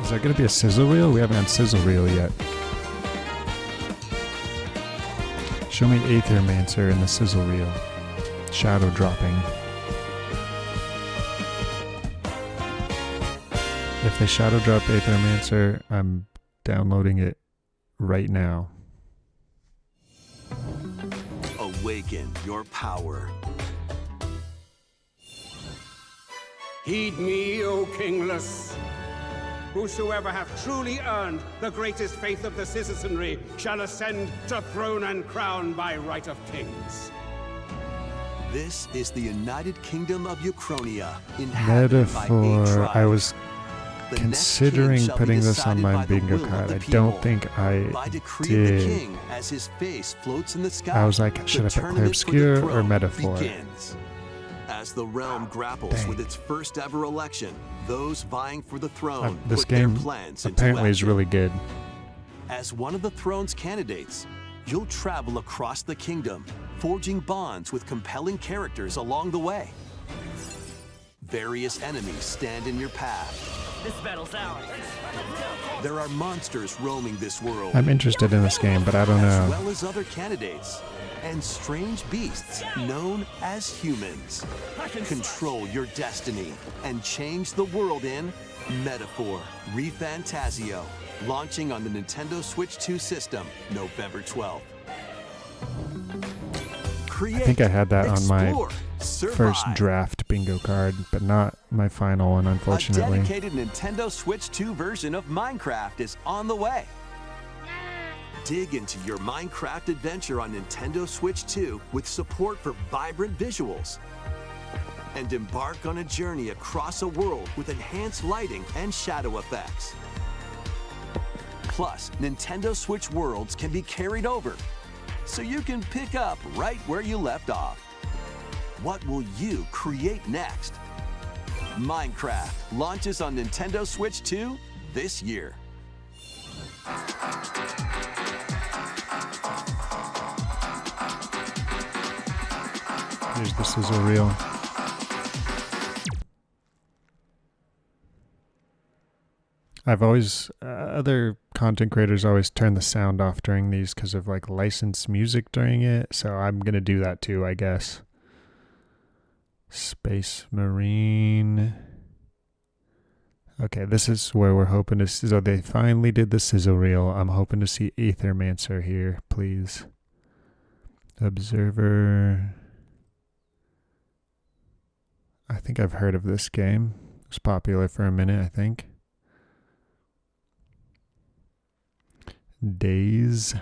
[SPEAKER 1] Is there gonna be a sizzle reel? We haven't had sizzle reel yet. Show me Aethermancer in the sizzle reel. Shadow dropping. If they shadow drop Aethermancer, I'm downloading it right now.
[SPEAKER 7] Awaken your power.
[SPEAKER 3] Heed me, O kingless. Whosoever hath truly earned the greatest faith of the citizenry shall ascend to throne and crown by right of kings.
[SPEAKER 7] This is the United Kingdom of Uchronia, inhabited by 8
[SPEAKER 1] Metaphor.
[SPEAKER 7] tribes.
[SPEAKER 1] I was
[SPEAKER 7] The next
[SPEAKER 1] considering
[SPEAKER 7] king shall be
[SPEAKER 1] putting this
[SPEAKER 7] decided
[SPEAKER 1] on my
[SPEAKER 7] by the
[SPEAKER 1] bingo
[SPEAKER 7] will of
[SPEAKER 1] card.
[SPEAKER 7] the
[SPEAKER 1] I
[SPEAKER 7] people.
[SPEAKER 1] don't think I
[SPEAKER 7] By decree of the
[SPEAKER 1] did.
[SPEAKER 7] king, as his face floats in the sky,
[SPEAKER 1] I was like, should I
[SPEAKER 7] the
[SPEAKER 1] put
[SPEAKER 7] tournament
[SPEAKER 1] Clear
[SPEAKER 7] for the
[SPEAKER 1] Obscure or
[SPEAKER 7] throne
[SPEAKER 1] Metaphor?
[SPEAKER 7] begins. As the realm grapples with its first ever election, those vying for the throne
[SPEAKER 1] This
[SPEAKER 7] put their
[SPEAKER 1] game
[SPEAKER 7] plans into
[SPEAKER 1] apparently is
[SPEAKER 7] action.
[SPEAKER 1] really good.
[SPEAKER 7] As one of the throne's candidates, you'll travel across the kingdom, forging bonds with compelling characters along the way. Various enemies stand in your path,
[SPEAKER 21] This battle's ours.
[SPEAKER 7] There are monsters roaming this world.
[SPEAKER 1] I'm interested in this game, but I don't
[SPEAKER 7] As
[SPEAKER 1] know.
[SPEAKER 7] well as other candidates. And strange beasts known as humans. Control your destiny and change the world in Metaphor ReFantazio. Launching on the Nintendo Switch 2 system, November 12th.
[SPEAKER 1] I think I had that on my
[SPEAKER 7] Explore,
[SPEAKER 1] first
[SPEAKER 7] survive.
[SPEAKER 1] draft bingo card, but not my final one,
[SPEAKER 7] A
[SPEAKER 1] unfortunately.
[SPEAKER 7] dedicated Nintendo Switch 2 version of Minecraft is on the way. Dig into your Minecraft adventure on Nintendo Switch 2 with support for vibrant visuals. And embark on a journey across a world with enhanced lighting and shadow effects. Plus, Nintendo Switch worlds can be carried over, so you can pick up right where you left off. What will you create next? Minecraft launches on Nintendo Switch 2 this year.
[SPEAKER 1] Here's the sizzle reel. I've always, other content creators always turn the sound off during these because of like licensed music during it. So I'm going to do that too, I guess. Space Marine. Okay, this is where we're hoping to see. So they finally did the sizzle reel. I'm hoping to see Aethermancer here, please. Observer. I think I've heard of this game. It was popular for a minute, I think. Days.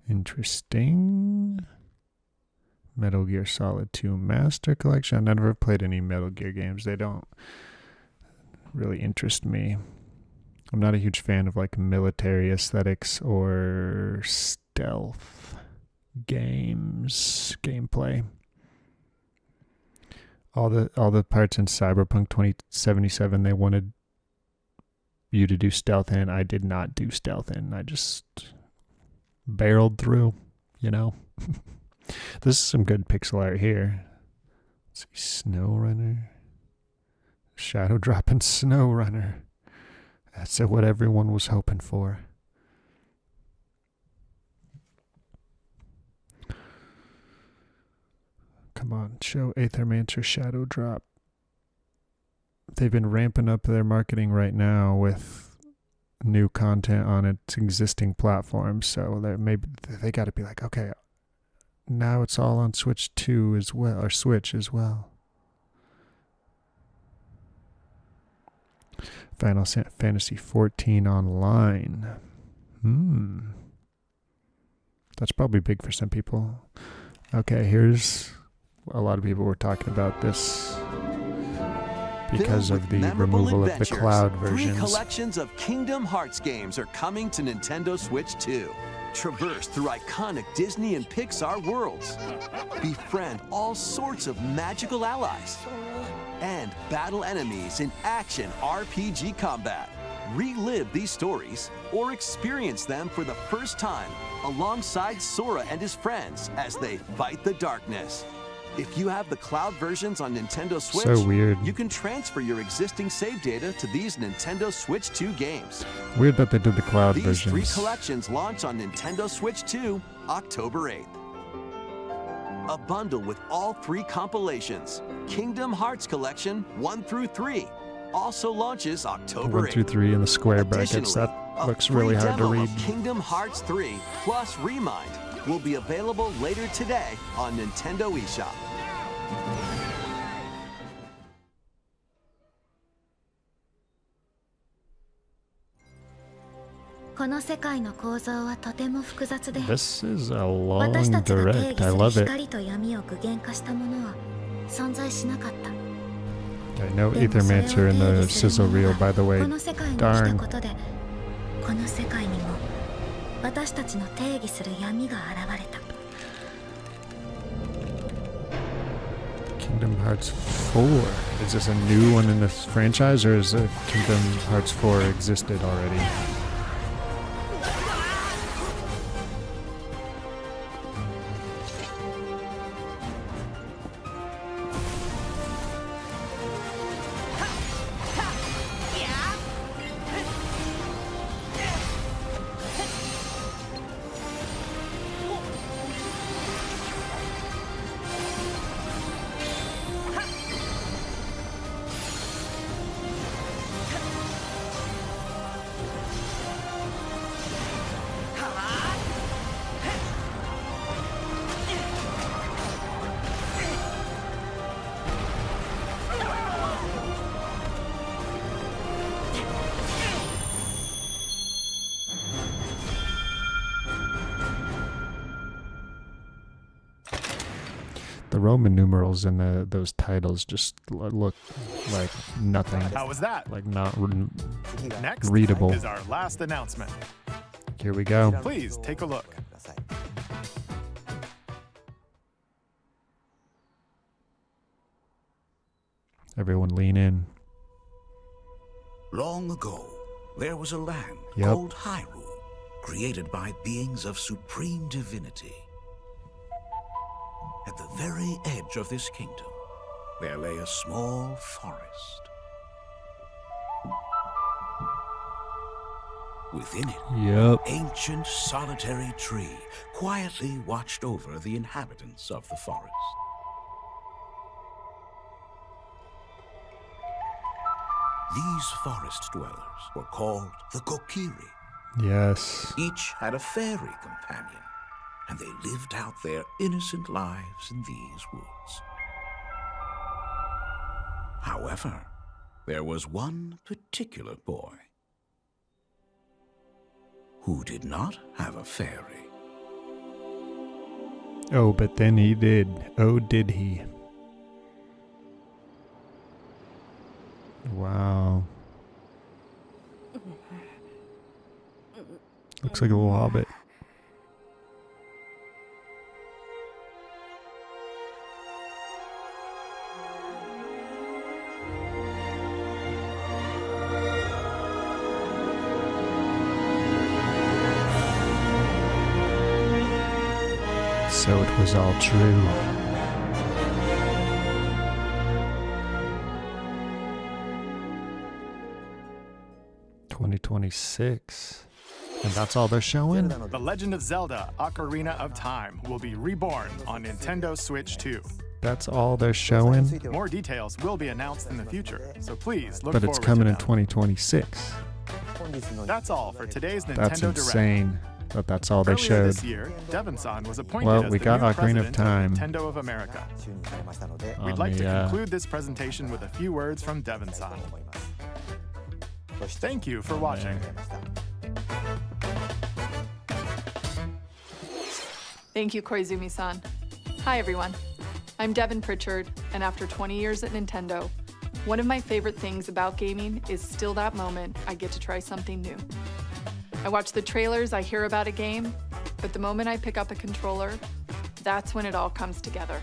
[SPEAKER 1] Interesting. Metal Gear Solid 2 Master Collection. I never played any Metal Gear games. They don't really interest me. I'm not a huge fan of like military aesthetics or stealth gameplay. All the parts in Cyberpunk 2077 they wanted you to do stealth in, I did not do stealth in. I just barreled through, you know. This is some good pixel art here. Let's see, Snow Runner. Shadow Drop and Snow Runner. That's what everyone was hoping for. Come on, show Aethermancer Shadow Drop. They've been ramping up their marketing right now with new content on its existing platforms, so they got to be like, okay, now it's all on Switch 2 as well, or Switch as well. Final Fantasy 14 online. That's probably big for some people. Okay, here's a lot of people were talking about this because of the removal of the cloud versions.
[SPEAKER 7] 3 collections of Kingdom Hearts games are coming to Nintendo Switch 2. Traverse through iconic Disney and Pixar worlds. Befriend all sorts of magical allies. And battle enemies in action RPG combat. Relive these stories or experience them for the first time alongside Sora and his friends as they fight the darkness. If you have the cloud versions on Nintendo Switch,
[SPEAKER 1] So weird.
[SPEAKER 7] you can transfer your existing save data to these Nintendo Switch 2 games.
[SPEAKER 1] Weird that they did the cloud
[SPEAKER 7] These
[SPEAKER 1] versions.
[SPEAKER 7] 3 collections launch on Nintendo Switch 2, October 8th. A bundle with all 3 compilations, Kingdom Hearts Collection 1 through 3, also launches October
[SPEAKER 1] 1
[SPEAKER 7] 8th.
[SPEAKER 1] through 3 in the square brackets. That
[SPEAKER 7] A
[SPEAKER 1] looks
[SPEAKER 7] free
[SPEAKER 1] really hard to
[SPEAKER 7] demo
[SPEAKER 1] read.
[SPEAKER 7] of Kingdom Hearts 3 plus Remind will be available later today on Nintendo eShop.
[SPEAKER 1] This is a long direct. I love it. Okay, no Aethermancer in the sizzle reel, by the way. Darn. Kingdom Hearts 4. Is this a new one in this franchise, or is Kingdom Hearts 4 existed already? The Roman numerals in those titles just look like nothing.
[SPEAKER 6] How was that?
[SPEAKER 1] Like not
[SPEAKER 6] Next
[SPEAKER 1] readable.
[SPEAKER 6] is our last announcement.
[SPEAKER 1] Here we go.
[SPEAKER 6] Please take a look.
[SPEAKER 1] Everyone lean in.
[SPEAKER 12] Long ago, there was a land
[SPEAKER 1] Yep.
[SPEAKER 12] called Hyrule, created by beings of supreme divinity. At the very edge of this kingdom, there lay a small forest. Within it,
[SPEAKER 1] Yep.
[SPEAKER 12] an ancient solitary tree quietly watched over the inhabitants of the forest. These forest dwellers were called the Kokiri.
[SPEAKER 1] Yes.
[SPEAKER 12] Each had a fairy companion, and they lived out their innocent lives in these woods. However, there was one particular boy who did not have a fairy.
[SPEAKER 1] Oh, but then he did. Oh, did he? Wow. Looks like a little hobbit. So it was all true. $2026. And that's all they're showing?
[SPEAKER 6] The Legend of Zelda: Ocarina of Time will be reborn on Nintendo Switch 2.
[SPEAKER 1] That's all they're showing?
[SPEAKER 6] More details will be announced in the future, so please look
[SPEAKER 1] But
[SPEAKER 6] forward
[SPEAKER 1] it's coming
[SPEAKER 6] to
[SPEAKER 1] in
[SPEAKER 6] them.
[SPEAKER 1] 2026.
[SPEAKER 6] That's all for today's Nintendo
[SPEAKER 1] That's
[SPEAKER 6] Direct.
[SPEAKER 1] insane. But that's all they
[SPEAKER 6] Earlier
[SPEAKER 1] showed.
[SPEAKER 6] this year, Devon-san was appointed
[SPEAKER 1] Well,
[SPEAKER 6] as
[SPEAKER 1] we
[SPEAKER 6] the
[SPEAKER 1] got
[SPEAKER 6] new
[SPEAKER 1] Ocarina of
[SPEAKER 6] president
[SPEAKER 1] Time.
[SPEAKER 6] Nintendo of America. We'd
[SPEAKER 1] On
[SPEAKER 6] like to
[SPEAKER 1] the,
[SPEAKER 6] conclude this presentation with a few words from Devon-san. Thank you for watching.
[SPEAKER 4] Thank you, Koizumi-san. Hi, everyone. I'm Devin Pritchard, and after 20 years at Nintendo, one of my favorite things about gaming is still that moment I get to try something new. I watch the trailers, I hear about a game, but the moment I pick up a controller, that's when it all comes together.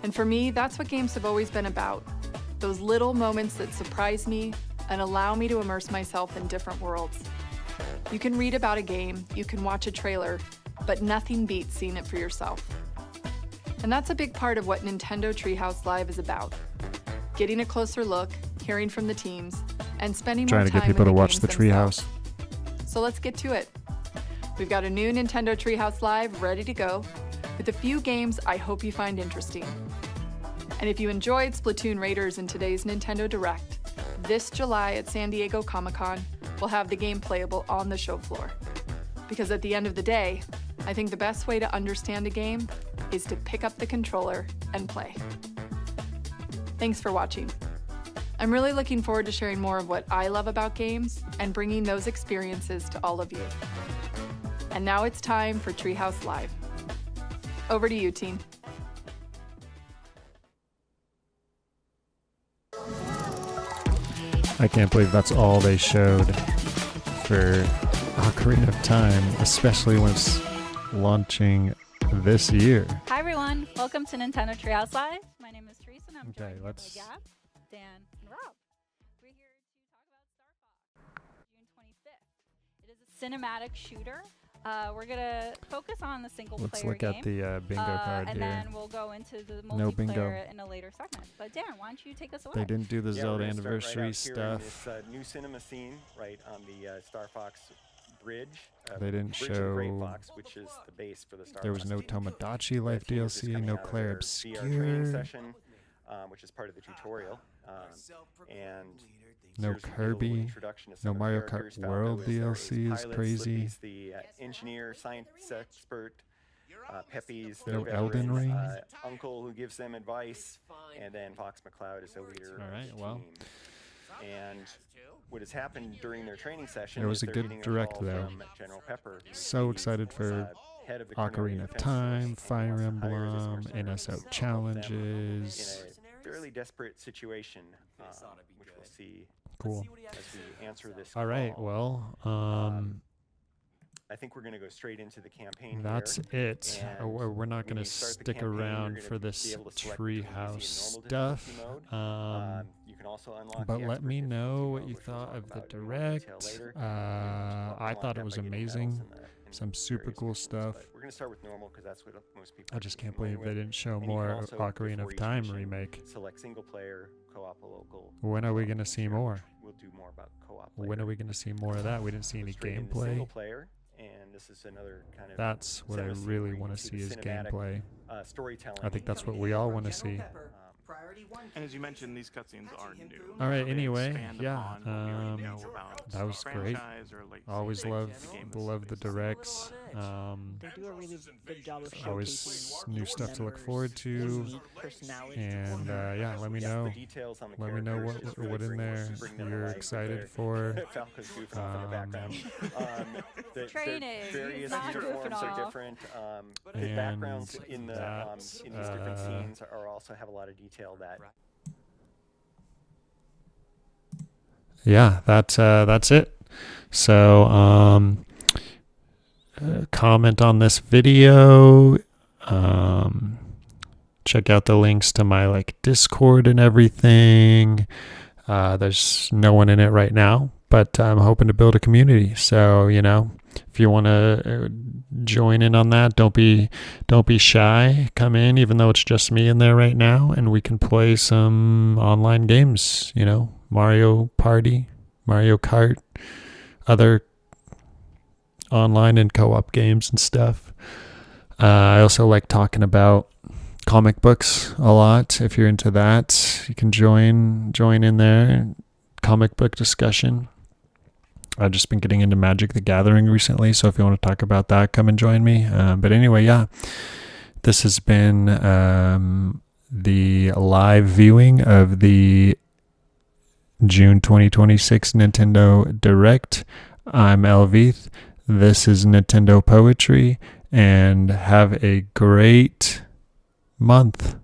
[SPEAKER 4] And for me, that's what games have always been about. Those little moments that surprise me and allow me to immerse myself in different worlds. You can read about a game, you can watch a trailer, but nothing beats seeing it for yourself. And that's a big part of what Nintendo Treehouse Live is about. Getting a closer look, hearing from the teams, and spending
[SPEAKER 1] Trying
[SPEAKER 4] more
[SPEAKER 1] to
[SPEAKER 4] time
[SPEAKER 1] get people to
[SPEAKER 4] with the
[SPEAKER 1] watch
[SPEAKER 4] games
[SPEAKER 1] the
[SPEAKER 4] themselves.
[SPEAKER 1] Treehouse.
[SPEAKER 4] So let's get to it. We've got a new Nintendo Treehouse Live ready to go, with a few games I hope you find interesting. And if you enjoyed Splatoon Raiders in today's Nintendo Direct, this July at San Diego Comic-Con, we'll have the game playable on the show floor. Because at the end of the day, I think the best way to understand a game is to pick up the controller and play. Thanks for watching. I'm really looking forward to sharing more of what I love about games and bringing those experiences to all of you. And now it's time for Treehouse Live. Over to you, team.
[SPEAKER 1] I can't believe that's all they showed for Ocarina of Time, especially when it's launching this year.
[SPEAKER 5] Hi everyone, welcome to Nintendo Treehouse Live. My name is Teresa and I'm
[SPEAKER 1] Okay,
[SPEAKER 5] joined
[SPEAKER 1] let's-
[SPEAKER 5] by Gab, Dan, and Rob. We're here to talk about Star Fox, June 25th. It is a cinematic shooter. We're gonna focus on the single
[SPEAKER 1] Let's
[SPEAKER 5] player
[SPEAKER 1] look
[SPEAKER 5] game.
[SPEAKER 1] at the bingo card
[SPEAKER 5] and
[SPEAKER 1] here.
[SPEAKER 5] then we'll go into the
[SPEAKER 1] No bingo.
[SPEAKER 5] multiplayer in a later segment. But Dan, why don't you take us away?
[SPEAKER 1] They didn't do the
[SPEAKER 23] Yeah,
[SPEAKER 1] Zelda
[SPEAKER 23] we're gonna start
[SPEAKER 1] anniversary
[SPEAKER 23] right out here in
[SPEAKER 1] stuff.
[SPEAKER 23] this new cinema scene right on the Star Fox bridge.
[SPEAKER 1] They didn't
[SPEAKER 23] Bridge of the Great
[SPEAKER 1] show-
[SPEAKER 23] Fox, which is the base for the Star
[SPEAKER 1] There was
[SPEAKER 23] Fox
[SPEAKER 1] no
[SPEAKER 23] game.
[SPEAKER 1] Tomodachi Life
[SPEAKER 23] The team is just
[SPEAKER 1] DLC,
[SPEAKER 23] coming
[SPEAKER 1] no
[SPEAKER 23] out of
[SPEAKER 1] Claire
[SPEAKER 23] their VR training
[SPEAKER 1] Obscure,
[SPEAKER 23] session, which is part of the tutorial. And
[SPEAKER 1] no
[SPEAKER 23] here's a little
[SPEAKER 1] Kirby,
[SPEAKER 23] introduction to
[SPEAKER 1] no
[SPEAKER 23] some of the
[SPEAKER 1] Mario
[SPEAKER 23] characters.
[SPEAKER 1] Kart
[SPEAKER 23] Falco
[SPEAKER 1] World
[SPEAKER 23] is
[SPEAKER 1] DLC is
[SPEAKER 23] pilot,
[SPEAKER 1] crazy.
[SPEAKER 23] Slippy's the engineer, science expert. Pepe's their
[SPEAKER 1] No
[SPEAKER 23] veteran,
[SPEAKER 1] Elden Ring?
[SPEAKER 23] uncle who gives them advice, and then Fox McCloud is the leader
[SPEAKER 1] All right,
[SPEAKER 23] of the
[SPEAKER 1] well.
[SPEAKER 23] team. And what has happened during their training session
[SPEAKER 1] It was
[SPEAKER 23] is
[SPEAKER 1] a
[SPEAKER 23] they're
[SPEAKER 1] good
[SPEAKER 23] getting
[SPEAKER 1] direct,
[SPEAKER 23] call
[SPEAKER 1] though.
[SPEAKER 23] from General Pepper.
[SPEAKER 1] So excited for
[SPEAKER 23] head of the
[SPEAKER 1] Ocarina of Time, Fire Emblem, NSO challenges.
[SPEAKER 23] in a fairly desperate situation, which we'll see
[SPEAKER 1] Cool.
[SPEAKER 23] as we answer this
[SPEAKER 1] All right,
[SPEAKER 23] call.
[SPEAKER 1] well,
[SPEAKER 23] I think we're going to go straight into the campaign
[SPEAKER 1] that's
[SPEAKER 23] here,
[SPEAKER 1] it.
[SPEAKER 23] and
[SPEAKER 1] We're not
[SPEAKER 23] when
[SPEAKER 1] going to
[SPEAKER 23] you start the
[SPEAKER 1] stick
[SPEAKER 23] campaign, you're
[SPEAKER 1] around
[SPEAKER 23] gonna
[SPEAKER 1] for
[SPEAKER 23] be
[SPEAKER 1] this
[SPEAKER 23] able to select between easy and
[SPEAKER 1] treehouse
[SPEAKER 23] normal
[SPEAKER 1] stuff.
[SPEAKER 23] difficulty mode. You can also unlock
[SPEAKER 1] But
[SPEAKER 23] the
[SPEAKER 1] let
[SPEAKER 23] expert
[SPEAKER 1] me
[SPEAKER 23] difficulty
[SPEAKER 1] know what
[SPEAKER 23] mode,
[SPEAKER 1] you
[SPEAKER 23] which we'll
[SPEAKER 1] thought
[SPEAKER 23] talk
[SPEAKER 1] of the
[SPEAKER 23] about in more detail
[SPEAKER 1] direct.
[SPEAKER 23] later.
[SPEAKER 1] I thought it was amazing. Some super cool stuff.
[SPEAKER 23] We're going to start with normal because that's what most people
[SPEAKER 1] I just can't
[SPEAKER 23] familiar
[SPEAKER 1] believe they
[SPEAKER 23] with.
[SPEAKER 1] didn't show
[SPEAKER 23] And you
[SPEAKER 1] more
[SPEAKER 23] can also,
[SPEAKER 1] Ocarina
[SPEAKER 23] before
[SPEAKER 1] of
[SPEAKER 23] each
[SPEAKER 1] Time
[SPEAKER 23] mission,
[SPEAKER 1] remake.
[SPEAKER 23] select single player, co-op, or local.
[SPEAKER 1] When are we going to see more?
[SPEAKER 23] We'll do more about co-op
[SPEAKER 1] When
[SPEAKER 23] later.
[SPEAKER 1] are we going to see more of that? We didn't see any
[SPEAKER 23] Straight into single
[SPEAKER 1] gameplay.
[SPEAKER 23] player, and this is another kind of
[SPEAKER 1] That's what I
[SPEAKER 23] cinema
[SPEAKER 1] really
[SPEAKER 23] scene where
[SPEAKER 1] want
[SPEAKER 23] you
[SPEAKER 1] to
[SPEAKER 23] can
[SPEAKER 1] see
[SPEAKER 23] the
[SPEAKER 1] is
[SPEAKER 23] cinematic,
[SPEAKER 1] gameplay.
[SPEAKER 23] Storytelling.
[SPEAKER 1] I think that's what we all want to see.
[SPEAKER 6] And as you mentioned, these cutscenes are new.
[SPEAKER 1] All right,
[SPEAKER 6] They
[SPEAKER 1] anyway,
[SPEAKER 6] expand
[SPEAKER 1] yeah,
[SPEAKER 6] upon what we already know about
[SPEAKER 1] that was
[SPEAKER 6] the
[SPEAKER 1] great.
[SPEAKER 6] franchise or legacy
[SPEAKER 1] Always
[SPEAKER 6] of
[SPEAKER 1] love
[SPEAKER 6] the game.
[SPEAKER 1] the directs.
[SPEAKER 9] They do a really good job of
[SPEAKER 1] Always
[SPEAKER 9] showcasing
[SPEAKER 1] new stuff to look
[SPEAKER 9] members'
[SPEAKER 1] forward to.
[SPEAKER 9] unique personalities.
[SPEAKER 1] And yeah, let me know. Let me know what in there you're excited for.
[SPEAKER 23] Falco's goofing off in the background.
[SPEAKER 5] Training.
[SPEAKER 23] Various
[SPEAKER 5] Not goofing
[SPEAKER 23] uniforms are
[SPEAKER 5] off.
[SPEAKER 23] different. The
[SPEAKER 1] And
[SPEAKER 23] backgrounds in the
[SPEAKER 1] that's,
[SPEAKER 23] in these different scenes are also have a lot of detail that.
[SPEAKER 1] Yeah, that's it. So comment on this video. Check out the links to my Discord and everything. There's no one in it right now, but I'm hoping to build a community. So if you want to join in on that, don't be shy. Come in, even though it's just me in there right now, and we can play some online games. Mario Party, Mario Kart, other online and co-op games and stuff. I also like talking about comic books a lot. If you're into that, you can join in there. Comic book discussion. I've just been getting into Magic the Gathering recently, so if you want to talk about that, come and join me. But anyway, yeah, this has been the live viewing of the June 2026 Nintendo Direct. I'm Elvith. This is Nintendo Poetry, and have a great month.